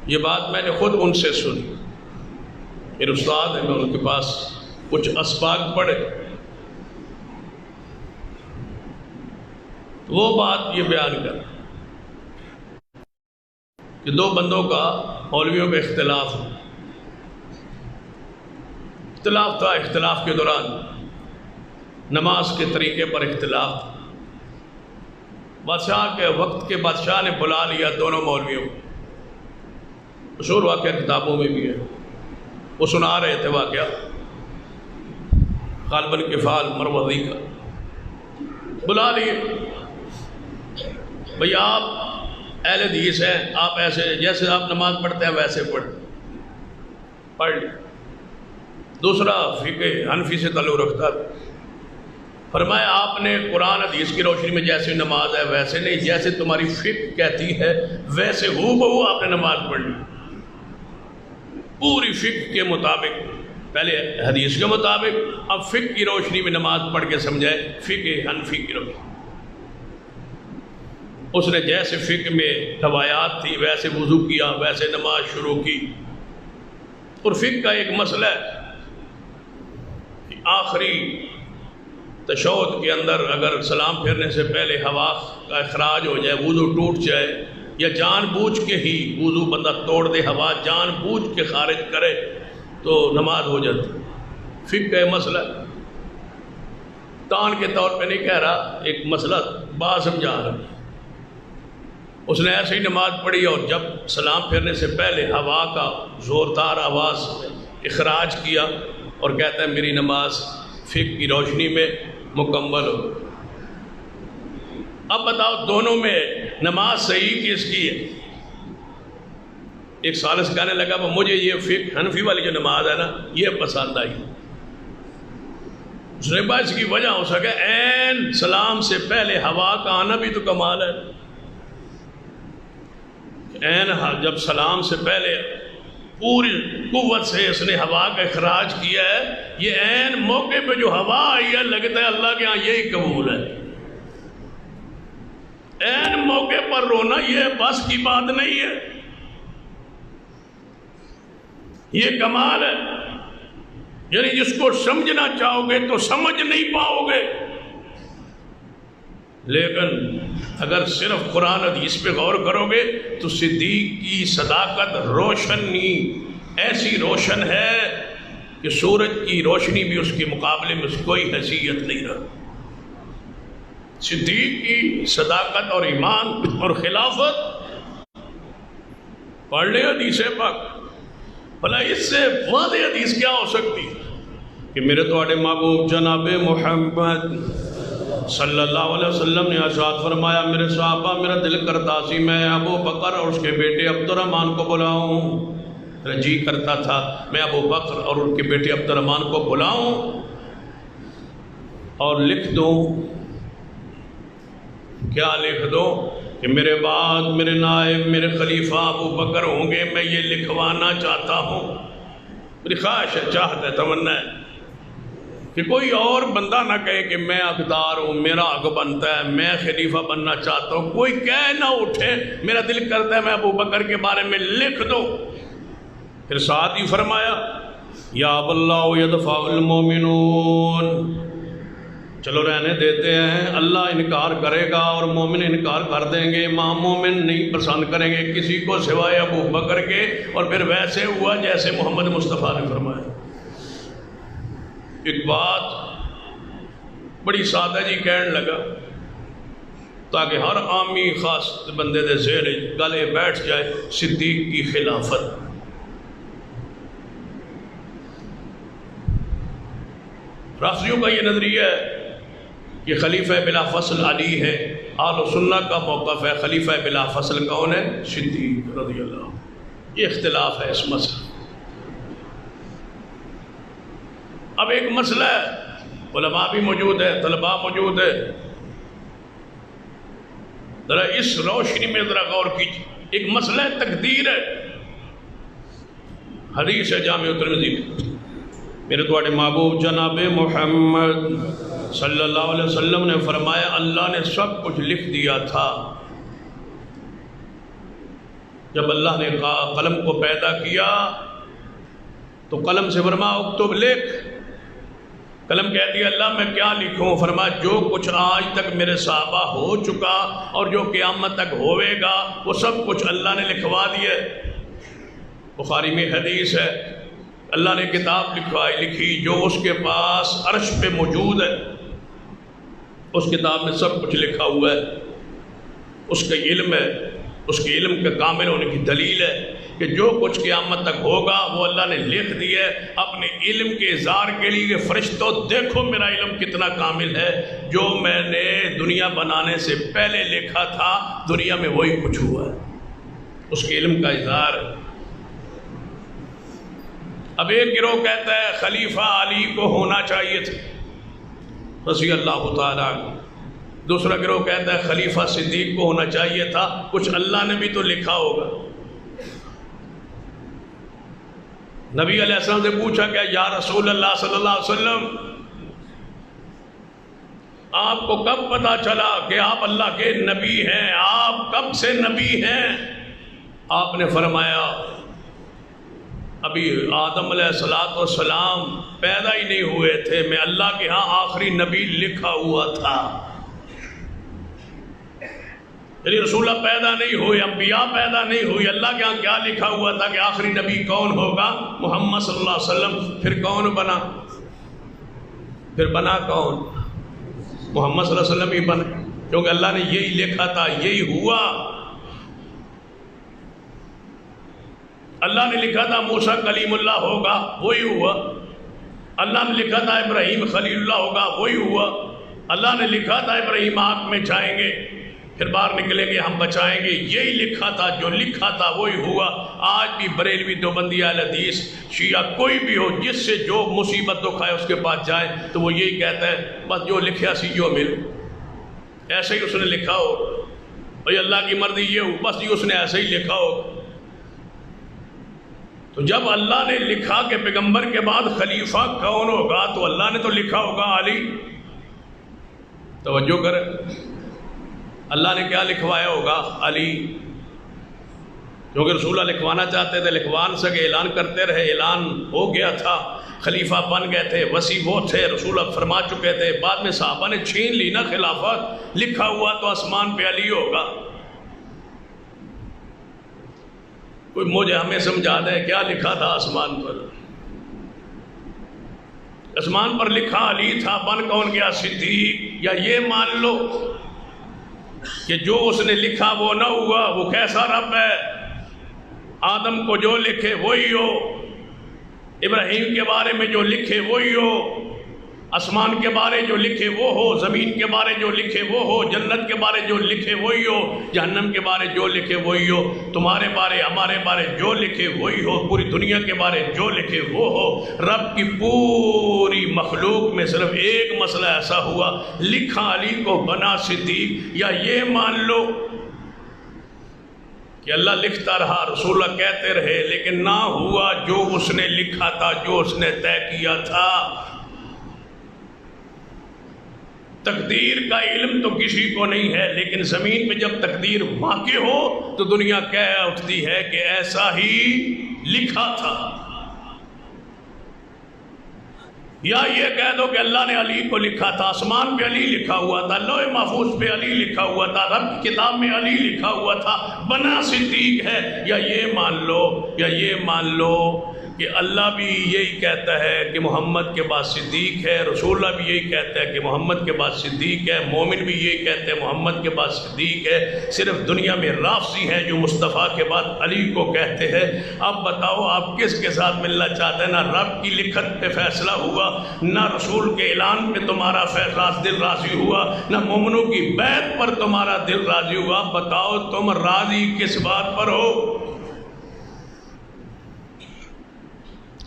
یہ بات میں نے خود ان سے سنی، میرے استاد ہیں، میں ان کے پاس کچھ اسباق پڑھے، وہ بات یہ بیان کر کہ 2 بندوں کا مولویوں میں اختلاف تھا، اختلاف کے دوران نماز کے طریقے پر اختلاف تھا۔ بادشاہ کے وقت کے بادشاہ نے بلا لیا دونوں مولویوں کو، مشہور واقعہ کتابوں میں بھی ہے، وہ سنا رہے تھے واقعہ غالباً کفال مروزی کا۔ بلا لیے، بھئی آپ اہل حدیث ہیں، آپ ایسے جیسے آپ نماز پڑھتے ہیں ویسے پڑھ لی۔ دوسرا فقہ حنفی سے تعلق رکھتا تھا، فرمایا آپ نے قرآن حدیث کی روشنی میں جیسے نماز ہے ویسے نہیں، جیسے تمہاری فقہ کہتی ہے ویسے ہو بہو آپ نے نماز پڑھ لی، پوری فقہ کے مطابق، پہلے حدیث کے مطابق، اب فقہ کی روشنی میں نماز پڑھ کے سمجھائے، فقہ حنفی کی روشنی۔ اس نے جیسے فقہ میں روایات تھی ویسے وضو کیا، ویسے نماز شروع کی۔ اور فقہ کا ایک مسئلہ ہے کہ آخری تشہد کے اندر اگر سلام پھیرنے سے پہلے ہوا کا اخراج ہو جائے، وضو ٹوٹ جائے، یا جان بوجھ کے ہی وضو بندہ توڑ دے، ہوا جان بوجھ کے خارج کرے تو نماز ہو جاتی۔ فقہ کا مسئلہ تان کے طور پہ نہیں کہہ رہا، ایک مسئلہ بات سمجھا رہا۔ اس نے ایسے ہی نماز پڑھی اور جب سلام پھیرنے سے پہلے ہوا کا زوردار آواز اخراج کیا اور کہتا ہے میری نماز فقہ کی روشنی میں مکمل ہو۔ اب بتاؤ دونوں میں نماز صحیح کس کی ہے؟ ایک سالس کہنے لگا مجھے یہ فقہ حنفی والی جو نماز ہے نا یہ پسند آئی۔ اس نے کہا اس کی وجہ ہو سکے عین سلام سے پہلے ہوا کا آنا بھی تو کمال ہے، عین جب سلام سے پہلے پوری قوت سے اس نے ہوا کا اخراج کیا ہے، یہ عین موقع پہ جو ہوا آئی ہے لگتا ہے اللہ کے ہاں یہی قبول ہے۔ عین موقع پر رونا یہ بس کی بات نہیں ہے، یہ کمال ہے۔ یعنی جس کو سمجھنا چاہو گے تو سمجھ نہیں پاؤ گے، لیکن اگر صرف قرآن حدیث پہ غور کرو گے تو صدیق کی صداقت روشنی ایسی روشن ہے کہ سورج کی روشنی بھی اس کے مقابلے میں کوئی حیثیت نہیں رہا۔ صدیق کی صداقت اور ایمان اور خلافت پڑھ لے حدیث پاک. بھلا اس سے واضح حدیث کیا ہو سکتی کہ میرے تواڈے محبوب جناب محمد صلی اللہ علیہ وسلم نے ارشاد فرمایا میرے صحابہ میرا دل کرتا سی میں ابو بکر اور اس کے بیٹے عبد الرحمن کو بلاؤں. میرا جی کرتا تھا میں ابو بکر اور ان کے بیٹے عبد الرحمن کو بلاؤں اور لکھ دوں. کیا لکھ دوں؟ کہ میرے بعد میرے نائب میرے خلیفہ ابو بکر ہوں گے. میں یہ لکھوانا چاہتا ہوں. میری خواہش ہے، چاہت ہے، تمنا ہے کہ کوئی اور بندہ نہ کہے کہ میں حقدار ہوں، میرا حق بنتا ہے، میں خلیفہ بننا چاہتا ہوں. کوئی کہہ نہ اٹھے میرا دل کرتا ہے میں ابو بکر کے بارے میں لکھ دوں. پھر ساتھ ہی فرمایا یا اللہ یدفع المومنون. چلو رہنے دیتے ہیں، اللہ انکار کرے گا اور مومن انکار کر دیں گے. مومن نہیں پسند کریں گے کسی کو سوائے ابو بکر کے. اور پھر ویسے ہوا جیسے محمد مصطفیٰ نے فرمایا. ایک بات بڑی سادہ جی کہنے لگا تاکہ ہر عامی خاص بندے دے زیر گلے بیٹھ جائے. صدیق کی خلافت. رافضیوں کا یہ نظریہ ہے کہ خلیفہ بلا فصل علی ہے. اہل سنت کا موقف ہے خلیفہ بلا فصل کون ہے؟ صدیق رضی اللہ. یہ اختلاف ہے اس مسئلہ. اب ایک مسئلہ ہے، علماء بھی موجود ہے، طلباء موجود ہے، ذرا اس روشنی میں ذرا غور کیجیے. ایک مسئلہ تقدیر ہے. حدیث ہے جامع ترمذی میرے تواڈے محبوب جناب محمد صلی اللہ علیہ وسلم نے فرمایا اللہ نے سب کچھ لکھ دیا تھا. جب اللہ نے قلم کو پیدا کیا تو قلم سے فرمایا اکتب لکھ. قلم کہہ دیا اللہ میں کیا لکھوں؟ فرمایا جو کچھ آج تک میرے صحابہ ہو چکا اور جو قیامت تک ہوئے گا وہ سب کچھ اللہ نے لکھوا دیا. بخاری میں حدیث ہے اللہ نے کتاب لکھی جو اس کے پاس عرش پہ موجود ہے. اس کتاب میں سب کچھ لکھا ہوا ہے. اس کا علم ہے، اس کے علم کے کامل ہونے کی دلیل ہے کہ جو کچھ قیامت تک ہوگا وہ اللہ نے لکھ دیا ہے اپنے علم کے اظہار کے لیے کہ فرشتوں دیکھو میرا علم کتنا کامل ہے. جو میں نے دنیا بنانے سے پہلے لکھا تھا دنیا میں وہی کچھ ہوا ہے. اس کے علم کا اظہار. اب ایک گروہ کہتا ہے خلیفہ علی کو ہونا چاہیے تھا رضی اللہ تعالیٰ. دوسرا گروہ کہتا ہے خلیفہ صدیق کو ہونا چاہیے تھا. کچھ اللہ نے بھی تو لکھا ہوگا. نبی علیہ السلام سے پوچھا کہ یا رسول اللہ صلی اللہ علیہ وسلم آپ کو کب پتا چلا کہ آپ اللہ کے نبی ہیں؟ آپ کب سے نبی ہیں؟ آپ نے فرمایا ابھی آدم علیہ السلام پیدا ہی نہیں ہوئے تھے، میں اللہ کے ہاں آخری نبی لکھا ہوا تھا. یعنی رسول اللہ پیدا نہیں ہوئے، انبیاء پیدا نہیں ہوئی، اللہ کے ہاں کیا لکھا ہوا تھا کہ آخری نبی کون ہوگا؟ محمد صلی اللہ علیہ وسلم. پھر کون بنا؟ پھر بنا کون؟ محمد صلی اللہ علیہ وسلم ہی بنا، کیونکہ اللہ نے یہی لکھا تھا، یہی ہوا. اللہ نے لکھا تھا موسیٰ کلیم اللہ ہوگا، وہی ہوا. اللہ نے لکھا تھا ابراہیم خلیل اللہ ہوگا، وہی ہوا. اللہ نے لکھا تھا ابراہیم آگ میں جائیں گے پھر باہر نکلیں گے ہم بچائیں گے، یہی لکھا تھا. جو لکھا تھا وہی ہوا. آج بھی بریلوی دیوبندی اہل حدیث شیعہ کوئی بھی ہو جس سے جو مصیبت دکھ آئے اس کے پاس جائے تو وہ یہی کہتا ہے بس جو لکھا سی جو مل، ایسے ہی اس نے لکھا ہو، بھائی اللہ کی مرضی یہ ہو، بس یہ اس نے ایسے ہی لکھا ہو. تو جب اللہ نے لکھا کہ پیغمبر کے بعد خلیفہ کون ہوگا تو اللہ نے تو لکھا ہوگا علی. توجہ کریں، اللہ نے کیا لکھوایا ہوگا؟ علی. کیونکہ رسول اللہ لکھوانا چاہتے تھے، لکھوان سکے، اعلان کرتے رہے، اعلان ہو گیا تھا، خلیفہ بن گئے تھے، وصی وہ تھے، رسول اللہ فرما چکے تھے. بعد میں صحابہ نے چھین لی نا خلافت. لکھا ہوا تو آسمان پہ علی ہوگا. کوئی مجھے ہمیں سمجھا دے کیا لکھا تھا آسمان پر؟ آسمان پر لکھا علی تھا، بن کون گیا صدیق؟ یا یہ مان لو کہ جو اس نے لکھا وہ نہ ہوا؟ وہ کیسا رب ہے؟ آدم کو جو لکھے وہی ہو، ابراہیم کے بارے میں جو لکھے وہی ہو، آسمان کے بارے جو لکھے وہ ہو، زمین کے بارے جو لکھے وہ ہو، جنت کے بارے جو لکھے وہی ہو، جہنم کے بارے جو لکھے وہی ہو، تمہارے بارے ہمارے بارے جو لکھے وہی ہو، پوری دنیا کے بارے جو لکھے وہ ہو۔ رب کی پوری مخلوق میں صرف ایک مسئلہ ایسا ہوا، لکھا علی کو بنا صدیق۔ یا یہ مان لو کہ اللہ لکھتا رہا، رسول اللہ کہتے رہے، لیکن نہ ہوا جو اس نے لکھا تھا، جو اس نے طے کیا تھا۔ تقدیر کا علم تو کسی کو نہیں ہے، لیکن زمین پہ جب تقدیر واقع ہو تو دنیا کہہ اٹھتی ہے کہ ایسا ہی لکھا تھا۔ یا یہ کہہ دو کہ اللہ نے علی کو لکھا تھا، آسمان پہ علی لکھا ہوا تھا، لوح محفوظ پہ علی لکھا ہوا تھا، رب کی کتاب میں علی لکھا ہوا تھا، بنا صدیق ہے۔ یا یہ مان لو کہ اللہ بھی یہی کہتا ہے کہ محمد کے بعد صدیق ہے، رسول اللہ بھی یہی کہتا ہے کہ محمد کے بعد صدیق ہے، مومن بھی یہی کہتے ہیں محمد کے بعد صدیق ہے۔ صرف دنیا میں رافضی ہیں جو مصطفیٰ کے بعد علی کو کہتے ہیں۔ اب بتاؤ آپ کس کے ساتھ ملنا چاہتے ہیں؟ نہ رب کی لکھت پہ فیصلہ ہوا، نہ رسول کے اعلان پہ تمہارا دل راضی ہوا، نہ مومنوں کی بیعت پر تمہارا دل راضی ہوا۔ بتاؤ تم راضی کس بات پر ہو؟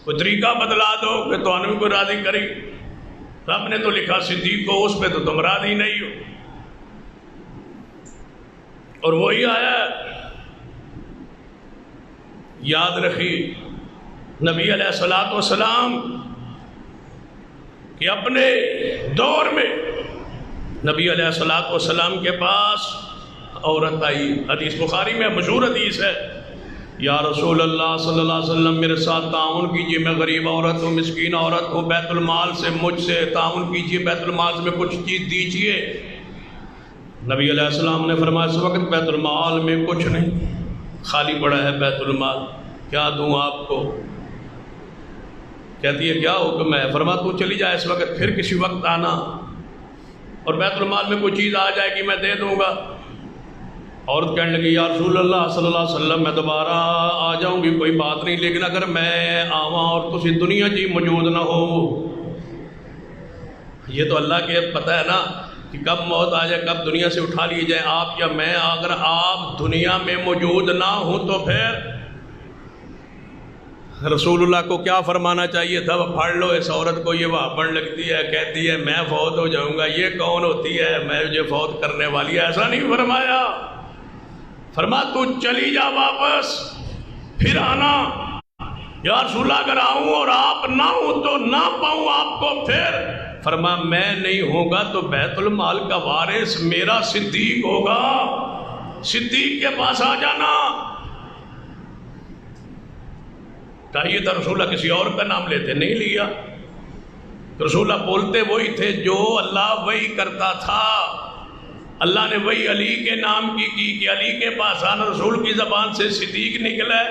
کوئی طریقہ بدلا دو کہ تو انہوں کو راضی کری۔ رب نے تو لکھا صدیق کو، اس پہ تو تم راضی نہیں ہو۔ اور وہی آیا یاد رکھی نبی علیہ السلام کہ اپنے دور میں نبی علیہ السلام کے پاس عورت آئی، حدیث بخاری میں مشہور حدیث ہے، یا رسول اللہ صلی اللہ علیہ وسلم میرے ساتھ تعاون کیجئے، میں غریب عورت ہوں، مسکین عورت ہوں، بیت المال سے مجھ سے تعاون کیجئے، بیت المال سے میں کچھ چیز دیجئے۔ نبی علیہ السلام نے فرمایا اس وقت بیت المال میں کچھ نہیں، خالی پڑا ہے بیت المال، کیا دوں آپ کو؟ کہتی ہے کیا حکم ہے؟ فرمایا تو چلی جائے اس وقت، پھر کسی وقت آنا، اور بیت المال میں کوئی چیز آ جائے گی میں دے دوں گا۔ عورت کہنے لگی یا رسول اللہ صلی اللہ علیہ وسلم میں دوبارہ آ جاؤں گی کوئی بات نہیں، لیکن اگر میں آواں اور تسی دنیا جی موجود نہ ہو، یہ تو اللہ کے پتہ ہے نا کہ کب موت آ جائے، کب دنیا سے اٹھا لی جائے، آپ یا میں۔ اگر آپ دنیا میں موجود نہ ہوں تو پھر رسول اللہ کو کیا فرمانا چاہیے تھا؟ پڑھ لو اس عورت کو، یہ وہاں پڑھ لگتی ہے، کہتی ہے میں فوت ہو جاؤں گا، یہ کون ہوتی ہے میں مجھے فوت کرنے والی؟ ایسا نہیں فرمایا، فرما تو چلی جا واپس، پھر آنا۔ یا رسول اللہ اگر آؤں اور آپ نہ ہوں تو نہ پاؤں آپ کو، پھر فرما میں نہیں ہوں گا تو بیت المال کا وارث میرا صدیق ہوگا، صدیق کے پاس آ جانا۔ چاہیے تھا رسول اللہ کسی اور کا نام لیتے، نہیں لیا۔ رسول اللہ بولتے وہی تھے جو اللہ وہی کرتا تھا۔ اللہ نے وہی علی کے نام کی کہ علی کے پاس آنا، رسول کی زبان سے صدیق نکلا ہے۔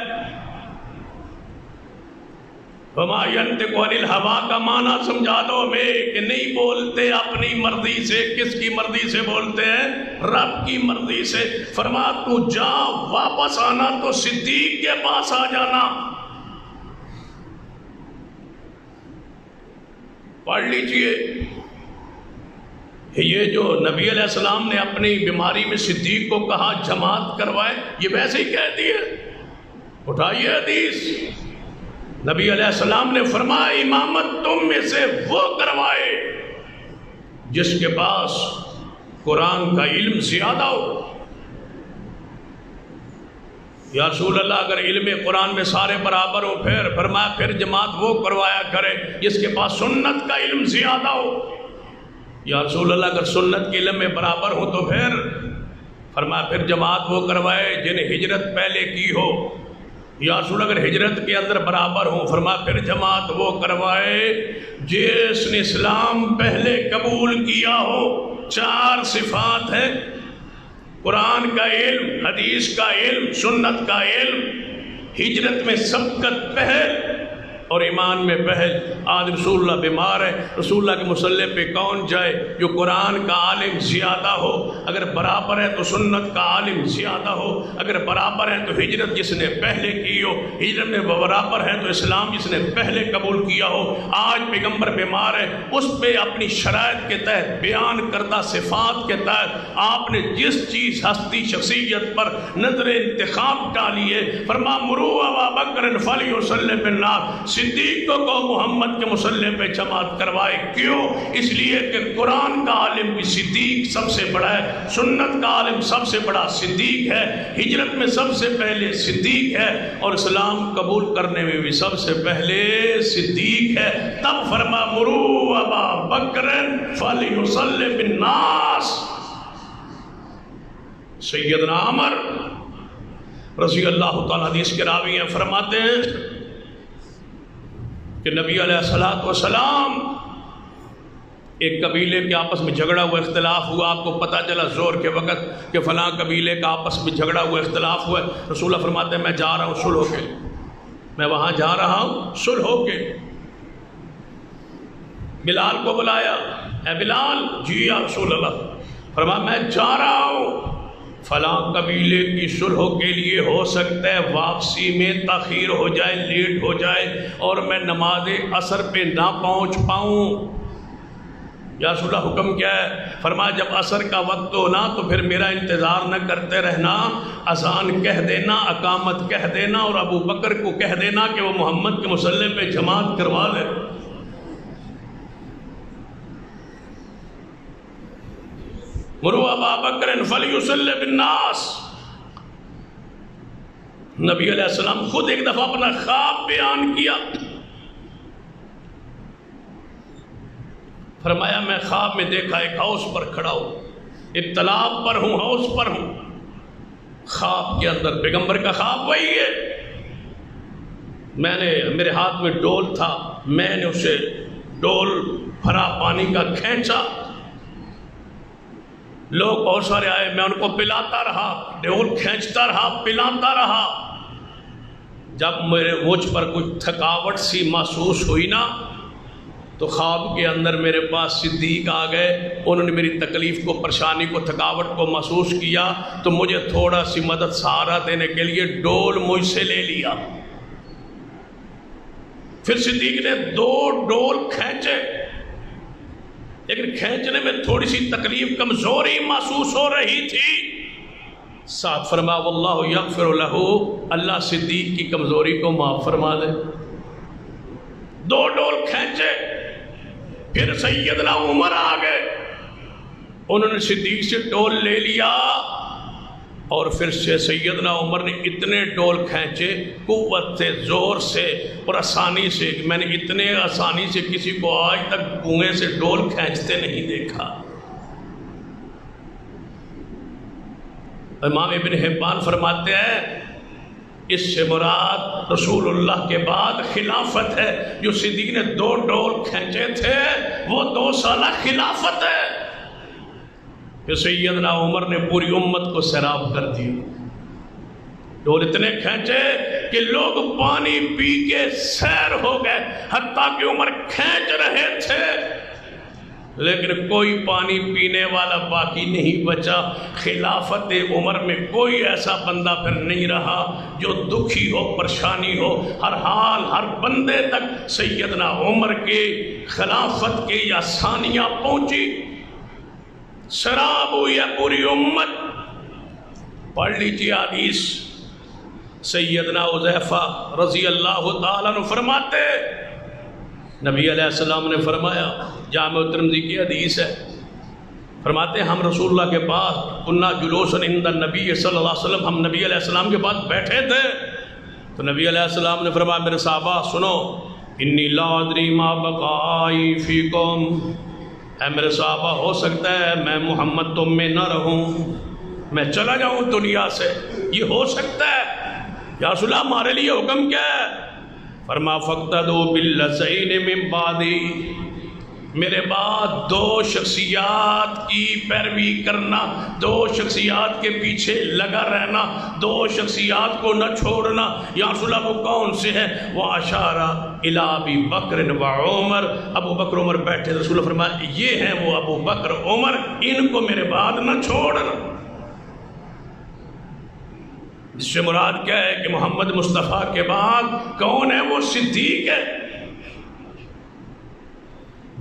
وما ينطق عن الهوى کا معنی سمجھا دو ہمیں کہ نہیں بولتے اپنی مرضی سے، کس کی مرضی سے بولتے ہیں؟ رب کی مرضی سے۔ فرما تو جا واپس آنا تو صدیق کے پاس آ جانا۔ پڑھ لیجئے، یہ جو نبی علیہ السلام نے اپنی بیماری میں صدیق کو کہا جماعت کروائے، یہ ویسے ہی کہہ دیے۔ اٹھائیے حدیث، نبی علیہ السلام نے فرمایا امامت تم میں سے وہ کروائے جس کے پاس قرآن کا علم زیادہ ہو۔ یا رسول اللہ اگر علم قرآن میں سارے برابر ہو، پھر فرمایا پھر جماعت وہ کروایا کرے جس کے پاس سنت کا علم زیادہ ہو۔ یا رسول اللہ اگر سنت کے علم میں برابر ہو تو پھر فرمایا پھر جماعت وہ کروائے جنہیں ہجرت پہلے کی ہو۔ یا رسول اگر ہجرت کے اندر برابر ہوں، فرمایا پھر جماعت وہ کروائے جس نے اسلام پہلے قبول کیا ہو۔ چار صفات ہیں، قرآن کا علم، حدیث کا علم، سنت کا علم، ہجرت میں سبقت پہل، اور ایمان میں پہل. آج رسول اللہ بیمار ہے، رسول اللہ کے مصلی پہ کون جائے؟ جو قرآن کا عالم زیادہ ہو، اگر برابر ہے تو سنت کا عالم زیادہ ہو، اگر برابر ہے تو ہجرت جس نے پہلے کی ہو، ہجرت میں برابر ہے تو اسلام جس نے پہلے قبول کیا ہو. آج پیغمبر بیمار ہے، اس پہ اپنی شرائط کے تحت بیان کردہ صفات کے تحت آپ نے جس چیز ہستی شخصیت پر نظر انتخاب ڈالی ہے، فرما مرو ابا بکر فلیصلی بالناس، صدیق کو محمد کے مصلی پہ جماعت کروائے. کیوں؟ اس لیے کہ قرآن کا عالم بھی صدیق سب سے بڑا ہے، سنت کا عالم سب سے بڑا صدیق ہے، ہجرت میں سب سے پہلے صدیق ہے، اور اسلام قبول کرنے میں بھی سب سے پہلے صدیق ہے. تب فرما مرو ابا بکر فلیصلی بالناس. سیدنا عمر رضی اللہ تعالیٰ حدیث کے راوی ہیں، فرماتے ہیں کہ نبی علیہ السلام ایک قبیلے کے آپس میں جھگڑا ہوا، اختلاف ہوا. آپ کو پتہ چلا زور کے وقت کہ فلاں قبیلے کا آپس میں جھگڑا ہوا، اختلاف ہوا. رسول اللہ فرماتے ہیں میں جا رہا ہوں صلح ہو کے، میں وہاں جا رہا ہوں صلح ہو کے. بلال کو بلایا، اے بلال. جی یا رسول اللہ. فرمایا میں جا رہا ہوں فلاں قبیلے کی صلح کے لیے، ہو سکتا ہے واپسی میں تاخیر ہو جائے، لیٹ ہو جائے اور میں نماز عصر پہ نہ پہنچ پاؤں. یا رسول اللہ حکم کیا ہے؟ فرمایا جب عصر کا وقت ہو نا تو پھر میرا انتظار نہ کرتے رہنا، اذان کہہ دینا، اقامت کہہ دینا، اور ابو بکر کو کہہ دینا کہ وہ محمد کے مصلی پہ جماعت کروا لے. مرو ابا بکر فلیصلی بالناس. نبی علیہ السلام خود ایک دفعہ اپنا خواب بیان کیا. فرمایا میں خواب میں دیکھا ایک ہاؤس پر کھڑا ہوں، ایک تالاب پر ہوں، ہاؤس پر ہوں. خواب کے اندر پیغمبر کا خواب وہی ہے. میرے ہاتھ میں ڈول تھا، میں نے اسے ڈول بھرا پانی کا کھینچا. لوگ بہت سارے آئے، میں ان کو پلاتا رہا، ڈول کھینچتا رہا، پلاتا رہا. جب مجھ پر کچھ تھکاوٹ سی محسوس ہوئی نا تو خواب کے اندر میرے پاس صدیق آ گئے. انہوں نے میری تکلیف کو، پریشانی کو، تھکاوٹ کو محسوس کیا تو مجھے تھوڑا سی مدد سہارا دینے کے لیے ڈول مجھ سے لے لیا. پھر صدیق نے 2 ڈول کھینچے، لیکن کھینچنے میں تھوڑی سی تکلیف، کمزوری محسوس ہو رہی تھی. ساتھ فرما واللہ یغفر لہ، اللہ صدیق کی کمزوری کو معاف فرما دے. 2 ڈول کھینچے. پھر سیدنا عمر آ گئے، انہوں نے صدیق سے ڈول لے لیا اور پھر سے سیدنا عمر نے اتنے ڈول کھینچے، قوت سے، زور سے اور آسانی سے. میں نے اتنے آسانی سے کسی کو آج تک کنویں سے ڈول کھینچتے نہیں دیکھا. امام ابن حبان فرماتے ہیں اس سے مراد رسول اللہ کے بعد خلافت ہے. جو صدیق نے 2 ڈول کھینچے تھے وہ 2 سالہ خلافت ہے. کہ سیدنا عمر نے پوری امت کو سیراب کر دیا. ڈول اتنے کھینچے کہ لوگ پانی پی کے سیر ہو گئے، حتیٰ کہ عمر کھینچ رہے تھے لیکن کوئی پانی پینے والا باقی نہیں بچا. خلافت عمر میں کوئی ایسا بندہ پھر نہیں رہا جو دکھی ہو، پریشانی ہو. ہر حال، ہر بندے تک سیدنا عمر کے خلافت کے یہ آسانیاں پہنچی. سراب ہوئی ہے پوری امت. پڑھ لیجیے حدیث. سیدنا حذیفہ رضی اللہ تعالیٰ عنہ فرماتے، نبی علیہ السلام نے فرمایا، جامع ترمذی کی حدیث ہے، فرماتے ہم رسول اللہ کے پاس کنا جلوسا عند النبی صلی اللہ علیہ وسلم، ہم نبی علیہ السلام کے پاس بیٹھے تھے تو نبی علیہ السلام نے فرمایا میرے صحابہ سنو، انی لا ادری ما بقائی فیکم، اے میرے صحابہ ہو سکتا ہے میں محمد تم میں نہ رہوں، میں چلا جاؤں دنیا سے، یہ ہو سکتا ہے. یا رسول اللہ ہمارے لیے حکم کیا ہے؟ فرما فاقتدوا بالذین من بعدی، میرے بعد دو شخصیات کی پیروی کرنا، دو شخصیات کے پیچھے لگا رہنا، دو شخصیات کو نہ چھوڑنا۔ یا رسول اللہ وہ کون سے ہیں؟ وہ اشارہ الی ابی بکر و عمر، ابو بکر عمر بیٹھے، رسول اللہ فرمایا یہ ہیں وہ ابو بکر عمر، ان کو میرے بعد نہ چھوڑنا۔ اس سے مراد کیا ہے کہ محمد مصطفیٰ کے بعد کون ہے؟ وہ صدیق ہے۔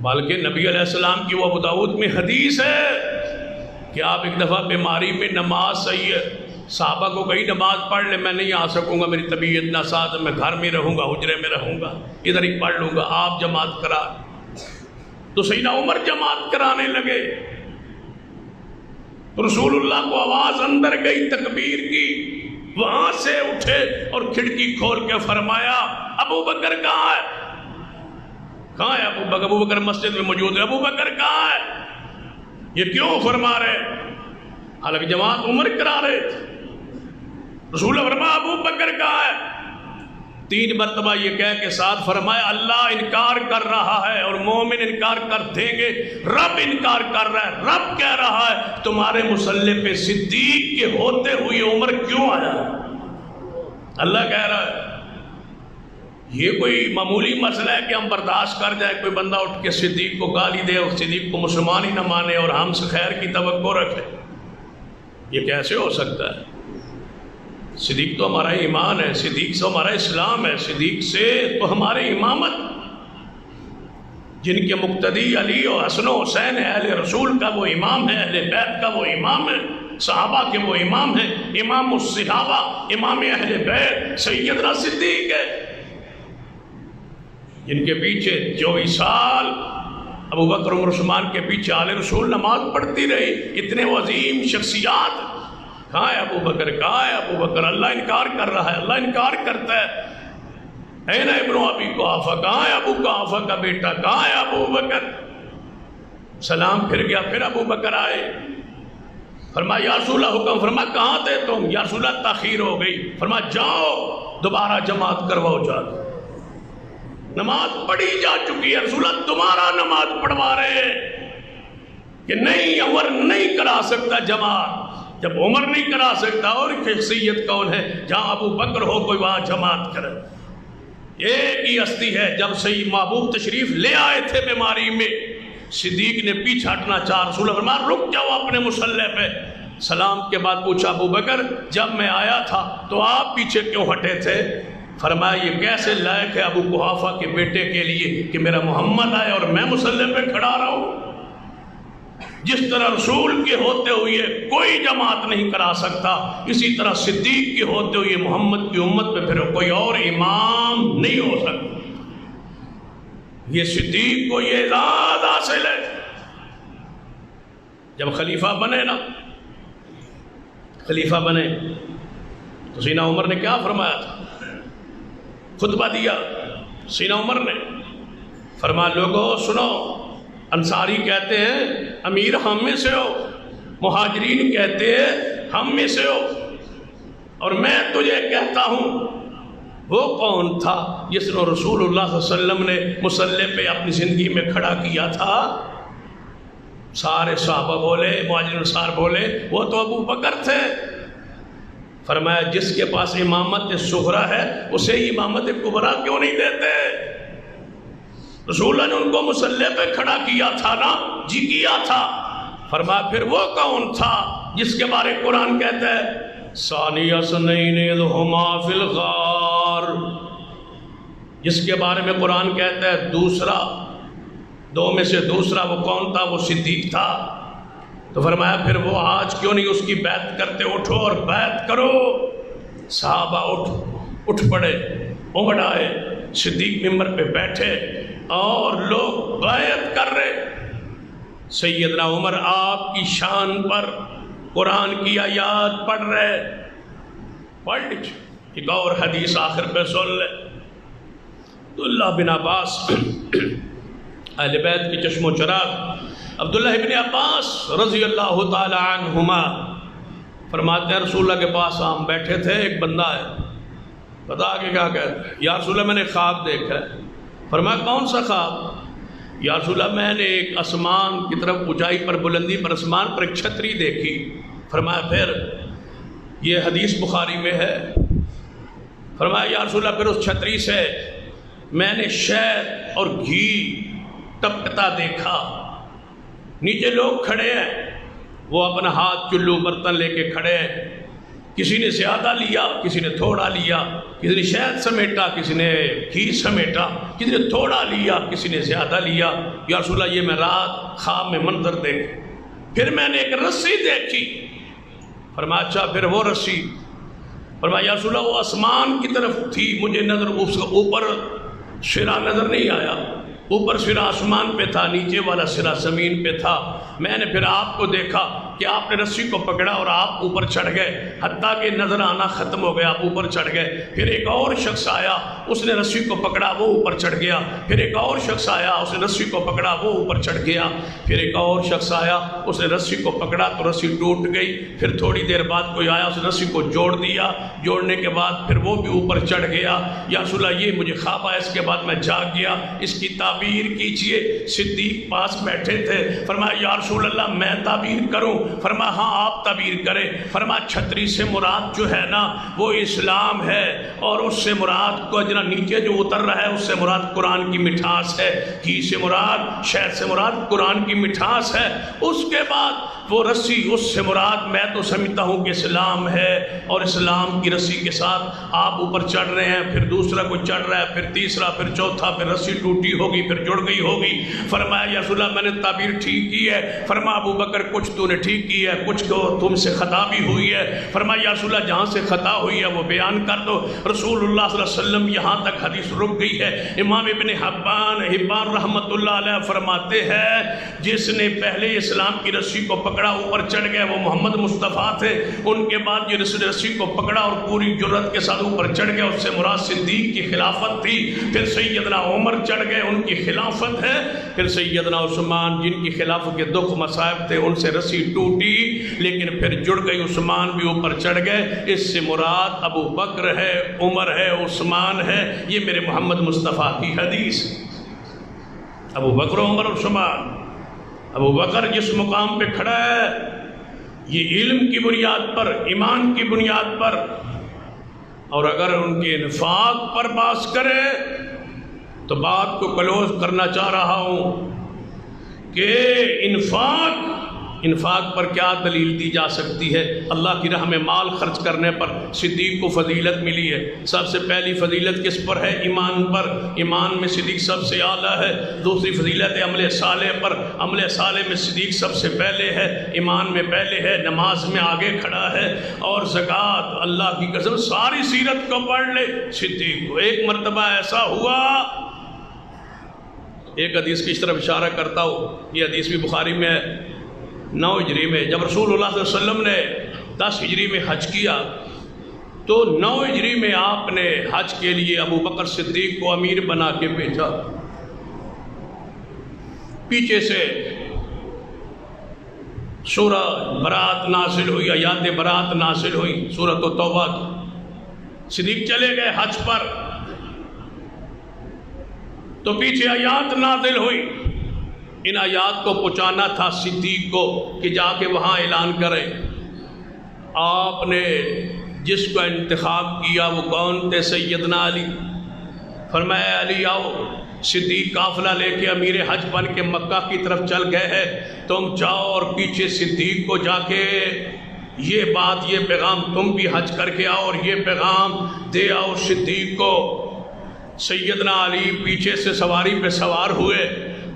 بلکہ نبی علیہ السلام کی وہ ابو داؤد میں حدیث ہے کہ آپ ایک دفعہ بیماری میں نماز صحیح ہے، صحابہ کو کہیں نماز پڑھ لے، میں نہیں آ سکوں گا، میری طبیعت ناساز ہے، میں گھر میں رہوں گا، حجرے میں رہوں گا، ادھر ہی پڑھ لوں گا، آپ جماعت کرا۔ تو سیدنا عمر جماعت کرانے لگے، رسول اللہ کو آواز اندر گئی تکبیر کی، وہاں سے اٹھے اور کھڑکی کھول کے فرمایا ابو بکر کہاں ہے؟ کہاں ہے ابو بکر؟ ابو بکر مسجد میں موجود ہے، ابو بکر کہاں ہے؟ یہ کیوں فرما رہے؟ حالانکہ جماعت عمر کرا رہے تھے۔ رسول اللہ فرمایا ابو بکر کہاں ہے؟ 3 مرتبہ یہ کہہ کے ساتھ فرمایا اللہ انکار کر رہا ہے اور مومن انکار کر دیں گے، رب انکار کر رہا ہے، رب کہہ رہا ہے تمہارے مصلی پہ صدیق کے ہوتے ہوئے عمر کیوں آیا؟ اللہ کہہ رہا ہے۔ یہ کوئی معمولی مسئلہ ہے کہ ہم برداشت کر جائیں، کوئی بندہ اٹھ کے صدیق کو گالی دے اور صدیق کو مسلمان ہی نہ مانے اور ہم سے خیر کی توقع رکھے؟ یہ کیسے ہو سکتا ہے؟ صدیق تو ہمارا ایمان ہے، صدیق سے ہمارا اسلام ہے، صدیق سے تو ہمارے امامت، جن کے مقتدی علی و حسن و حسین اہل رسول کا وہ امام ہے، اہل بیت کا وہ امام ہے، صحابہ کے وہ امام ہیں، امام الصحابہ، امام اہل بیت سیدنا صدیق ہے، جن کے پیچھے 24 سال ابو بکر عمر عثمان کے پیچھے آل رسول نماز پڑھتی رہی۔ اتنے عظیم شخصیات، کہاں ہے ابو بکر؟ کہاں ہے ابو بکر؟ اللہ انکار کر رہا ہے، اللہ انکار کرتا ہے۔ اے نا ابن ابی قحافہ، کہاں ہے ابو قحافہ کا بیٹا؟ کہاں ہے ابو بکر؟ سلام پھر گیا، پھر ابو بکر آئے، فرمایا یا رسول اللہ حکم، فرمایا کہاں تھے تم؟ یا رسول اللہ تاخیر ہو گئی، فرمایا جاؤ دوبارہ جماعت کرواؤ، جاؤ، نماز پڑھی جا چکی ہے، رسول اللہ تمہارا نماز پڑھوا رہے ہیں کہ نہیں عمر نہیں کرا سکتا جماعت۔ جب عمر نہیں کرا سکتا اور شخصیت کون ہے؟ جہاں ابو بکر ہو کوئی وہاں جماعت کرے۔ ایک ہی ہستی ہے، جب صحیح محبوب تشریف لے آئے تھے بیماری میں، صدیق نے پیچھے ہٹنا چاہا، رسول اللہ فرمایا رک جاؤ اپنے مصلی پہ۔ سلام کے بعد پوچھا ابو بکر جب میں آیا تھا تو آپ پیچھے کیوں ہٹے تھے؟ فرمایا یہ کیسے لائق ہے ابو قحافہ کے بیٹے کے لیے کہ میرا محمد آئے اور میں مصلی پہ کھڑا رہوں؟ جس طرح رسول کے ہوتے ہوئے کوئی جماعت نہیں کرا سکتا، اسی طرح صدیق کے ہوتے ہوئے محمد کی امت پہ پھر کوئی اور امام نہیں ہو سکتا۔ یہ صدیق کو یہ اعزاز حاصل ہے۔ جب خلیفہ بنے نا، خلیفہ بنے تو سیدنا عمر نے کیا فرمایا تھا؟ خطبہ دیا سیدنا عمر نے، فرمایا لوگوں سنو، انصاری کہتے ہیں امیر ہم میں سے ہو، مہاجرین کہتے ہیں ہم میں سے ہو، اور میں تجھے کہتا ہوں وہ کون تھا جس نے رسول اللہ صلی اللہ علیہ وسلم نے مصلی پہ اپنی زندگی میں کھڑا کیا تھا؟ سارے صحابہ بولے، مہاجرین انصار بولے وہ تو ابو بکر تھے۔ فرمایا جس کے پاس امامت صغرا ہے اسے امامت کبرا کیوں نہیں دیتے؟ رسول اللہ نے ان کو مصلی پہ کھڑا کیا تھا نا؟ جی کیا تھا۔ فرمایا پھر وہ کون تھا جس کے بارے قرآن کہتا ہے ثانی اثنین اذ ہما فی الغار، جس کے بارے میں قرآن کہتا ہے دوسرا، دو میں سے دوسرا، وہ کون تھا؟ وہ صدیق تھا۔ تو فرمایا پھر وہ آج کیوں نہیں اس کی بیعت کرتے؟ اٹھو اور بیعت کرو۔ صحابہ اٹھ پڑے، امڑ آئے، صدیق ممبر پہ بیٹھے اور لوگ بیعت کر رہے۔ سیدنا عمر آپ کی شان پر قرآن کی آیات پڑھ رہے۔ پڑھ لیجیے ایک اور حدیث آخر پہ سن لے۔ عبداللہ بن عباس اہل بیت کی چشم و چراغ، عبداللہ ابن عباس رضی اللہ تعالی عنہما فرماتے ہیں رسول اللہ کے پاس ہم بیٹھے تھے، ایک بندہ ہے، بتا کے کیا کہتے ہیں یا رسول اللہ میں نے خواب دیکھا ہے۔ فرمایا کون سا خواب؟ یا رسول اللہ میں نے ایک آسمان کی طرف اونچائی پر بلندی پر آسمان پر ایک چھتری دیکھی. فرمایا پھر؟ یہ حدیث بخاری میں ہے. فرمایا یا رسول اللہ پھر اس چھتری سے میں نے شہد اور گھی ٹپکتا دیکھا. نیچے لوگ کھڑے ہیں، وہ اپنا ہاتھ چلو برتن لے کے کھڑے ہیں. کسی نے زیادہ لیا، کسی نے تھوڑا لیا، کسی نے شہد سمیٹا، کسی نے گھی سمیٹا، کسی نے تھوڑا لیا، کسی نے زیادہ لیا. یا رسول اللہ یہ میں رات خواب میں منظر دیکھ. پھر میں نے ایک رسی دیکھی. فرمایا اچھا پھر وہ رسی؟ فرمایا یا رسول اللہ وہ آسمان کی طرف تھی، مجھے نظر اس کا اوپر سرا نظر نہیں آیا. اوپر سرا آسمان پہ تھا، نیچے والا سرا زمین پہ تھا. میں نے پھر آپ کو دیکھا کہ آپ نے رسی کو پکڑا اور آپ اوپر چڑھ گئے، حتیٰ کہ نظر آنا ختم ہو گیا، آپ اوپر چڑھ گئے. پھر ایک اور شخص آیا، اس نے رسی کو پکڑا، وہ اوپر چڑھ گیا. پھر ایک اور شخص آیا، اس نے رسی کو پکڑا، وہ اوپر چڑھ گیا. پھر ایک اور شخص آیا، اس نے رسی کو پکڑا تو رسی ٹوٹ گئی. پھر تھوڑی دیر بعد کوئی آیا، اس نے رسی کو جوڑ دیا. جوڑنے کے بعد پھر وہ بھی اوپر چڑھ گیا. یا رسول اللہ یہ مجھے خواب آیا. اس کے بعد میں جاگ گیا. اس کی تعبیر کیجئے. صدیق پاس بیٹھے تھے. فرمایا یا رسول اللہ میں تعبیر کروں؟ فرمایا ہاں آپ تعبیر کریں. فرمایا چھتری سے مراد جو ہے نا وہ اسلام ہے، اور اس سے مراد کو جنا نیچے جو اتر رہا ہے اس سے مراد قرآن کی مٹھاس ہے. گھی سے مراد، شہد سے مراد قرآن کی مٹھاس ہے. اس کے بعد وہ رسی، اس سے مراد میں تو سمجھتا ہوں کہ اسلام ہے، اور اسلام کی رسی کے ساتھ آپ اوپر چڑھ رہے ہیں. پھر دوسرا کوئی چڑھ رہا ہے، پھر تیسرا، پھر چوتھا، پھر رسی ٹوٹی ہوگی، پھر جڑ گئی ہوگی. فرمایا یا رسول اللہ میں نے تعبیر ٹھیک کی ہے. فرمایا ابو بکر کچھ تو نے ٹھیک کی ہے، کچھ تو تم سے خطا بھی ہوئی ہے. فرمایا یا رسول اللہ جہاں سے خطا ہوئی ہے وہ بیان کر دو. رسول اللہ صلی اللہ علیہ وسلم یہاں تک حدیث رک گئی ہے. امام ابن حبان رحمۃ اللہ علیہ فرماتے ہیں جس نے پہلے اسلام کی رسی کو پکڑا اوپر چڑھ گئے وہ محمد مصطفیٰ تھے. ان کے بعد جو رسی کو پکڑا اور پوری جرت کے ساتھ اوپر چڑھ گئے اس سے مراد صدیق کی خلافت تھی. پھر سیدنا عمر چڑھ گئے، ان کی خلافت ہے. پھر سیدنا عثمان جن کی خلافت کے دکھ مصائب تھے ان سے رسی ٹوٹی لیکن پھر جڑ گئی. عثمان بھی اوپر چڑھ گئے. اس سے مراد ابو بکر ہے، عمر ہے، عثمان ہے. یہ میرے محمد مصطفیٰ کی حدیث. ابو بکر، عمر، عثمان. ابو بکر جس مقام پہ کھڑا ہے یہ علم کی بنیاد پر، ایمان کی بنیاد پر، اور اگر ان کے انفاق پر بات کرے تو بات کو کلوز کرنا چاہ رہا ہوں کہ انفاق پر کیا دلیل دی جا سکتی ہے. اللہ کی راہ میں مال خرچ کرنے پر صدیق کو فضیلت ملی ہے. سب سے پہلی فضیلت کس پر ہے؟ ایمان پر. ایمان میں صدیق سب سے اعلیٰ ہے. دوسری فضیلت ہے عمل صالح پر. عمل صالح میں صدیق سب سے پہلے ہے، ایمان میں پہلے ہے، نماز میں آگے کھڑا ہے. اور زکوٰۃ، اللہ کی قسم ساری سیرت کو پڑھ لے صدیق کو. ایک مرتبہ ایسا ہوا، ایک حدیث کی اس طرف اشارہ کرتا ہوں، یہ حدیث بھی بخاری میں ہے. 9 ہجری میں جب رسول اللہ صلی اللہ علیہ وسلم نے 10 ہجری میں حج کیا تو 9 ہجری میں آپ نے حج کے لیے ابو بکر صدیق کو امیر بنا کے بھیجا. پیچھے سے سورہ برات نازل ہوئی، آیات برات نازل ہوئی، سورۃ توبہ. صدیق چلے گئے حج پر تو پیچھے آیات نازل ہوئی. ان آیات کو پہنچانا تھا صدیق کو کہ جا کے وہاں اعلان کرے. آپ نے جس کو انتخاب کیا وہ کون تھے؟ سیدنا علی. فرمایا علی آؤ. صدیق قافلہ لے کے امیر حج بن کے مکہ کی طرف چل گئے ہیں، تم جاؤ اور پیچھے صدیق کو جا کے یہ بات، یہ پیغام تم بھی حج کر کے آؤ اور یہ پیغام دے آؤ صدیق کو. سیدنا علی پیچھے سے سواری پہ سوار ہوئے.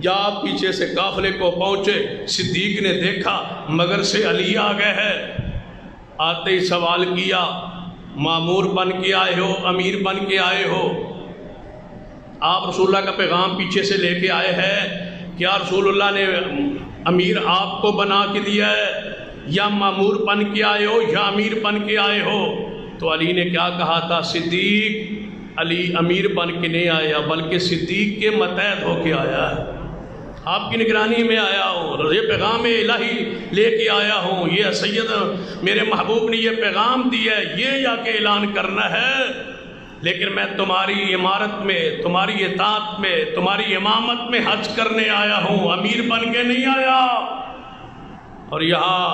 جب پیچھے سے قافلے کو پہنچے صدیق نے دیکھا مگر سے علی آ گئے ہیں. آتے ہی سوال کیا مامور بن کے آئے ہو، امیر بن کے آئے ہو؟ آپ رسول اللہ کا پیغام پیچھے سے لے کے آئے ہیں، کیا رسول اللہ نے امیر آپ کو بنا کے دیا ہے یا مامور بن کے آئے ہو یا امیر بن کے آئے ہو؟ تو علی نے کیا کہا تھا؟ صدیق، علی امیر بن کے نہیں آیا بلکہ صدیق کے متحد ہو کے آیا ہے. آپ کی نگرانی میں آیا ہوں، یہ پیغام الہی لے کے آیا ہوں، یہ سید میرے محبوب نے یہ پیغام دیا ہے، یہ جا کے اعلان کرنا ہے. لیکن میں تمہاری امارت میں، تمہاری اطاعت میں، تمہاری امامت میں حج کرنے آیا ہوں، امیر بن کے نہیں آیا۔ اور یہاں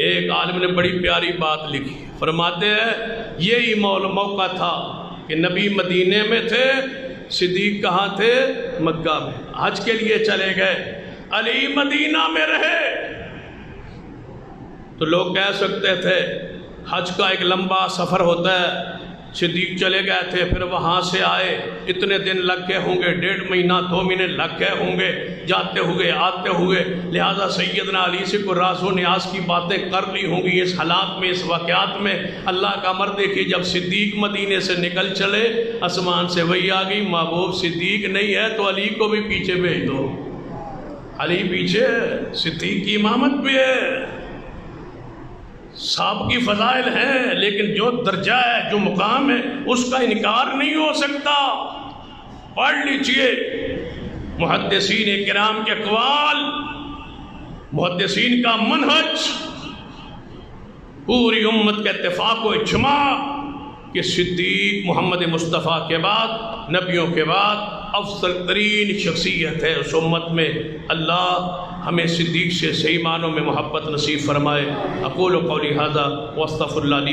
ایک عالم نے بڑی پیاری بات لکھی، فرماتے ہیں یہی موقع تھا کہ نبی مدینے میں تھے، صدیق کہاں تھے؟ مکہ میں، حج کے لیے چلے گئے، علی مدینہ میں رہے۔ تو لوگ کہہ سکتے تھے حج کا ایک لمبا سفر ہوتا ہے، صدیق چلے گئے تھے، پھر وہاں سے آئے، اتنے دن لگ گئے ہوں گے، 1.5 مہینہ 2 مہینے لگ گئے ہوں گے جاتے ہوئے آتے ہوئے، لہٰذا سیدنا علی سے کوئی راز و نیاز کی باتیں کر لی ہوں گی۔ اس حالات میں، اس واقعات میں اللہ کا امر دیکھیے، جب صدیق مدینے سے نکل چلے، آسمان سے وہی آ گئی، محبوب صدیق نہیں ہے تو علی کو بھی پیچھے بھیج دو۔ علی پیچھے، صدیق کی امامت بھی ہے، صاحب کی فضائل ہیں، لیکن جو درجہ ہے، جو مقام ہے، اس کا انکار نہیں ہو سکتا۔ پڑھ لیجئے محدثین کرام کے اقوال، محدثین کا منہج، پوری امت کا اتفاق و اجماع کہ صدیق محمد مصطفیٰ کے بعد، نبیوں کے بعد افضل ترین شخصیت ہے اس امت میں۔ اللہ ہمیں صدیق سے صحیح معنوں میں محبت نصیب فرمائے۔ اقول قولی ھذا واستغفر اللہ لی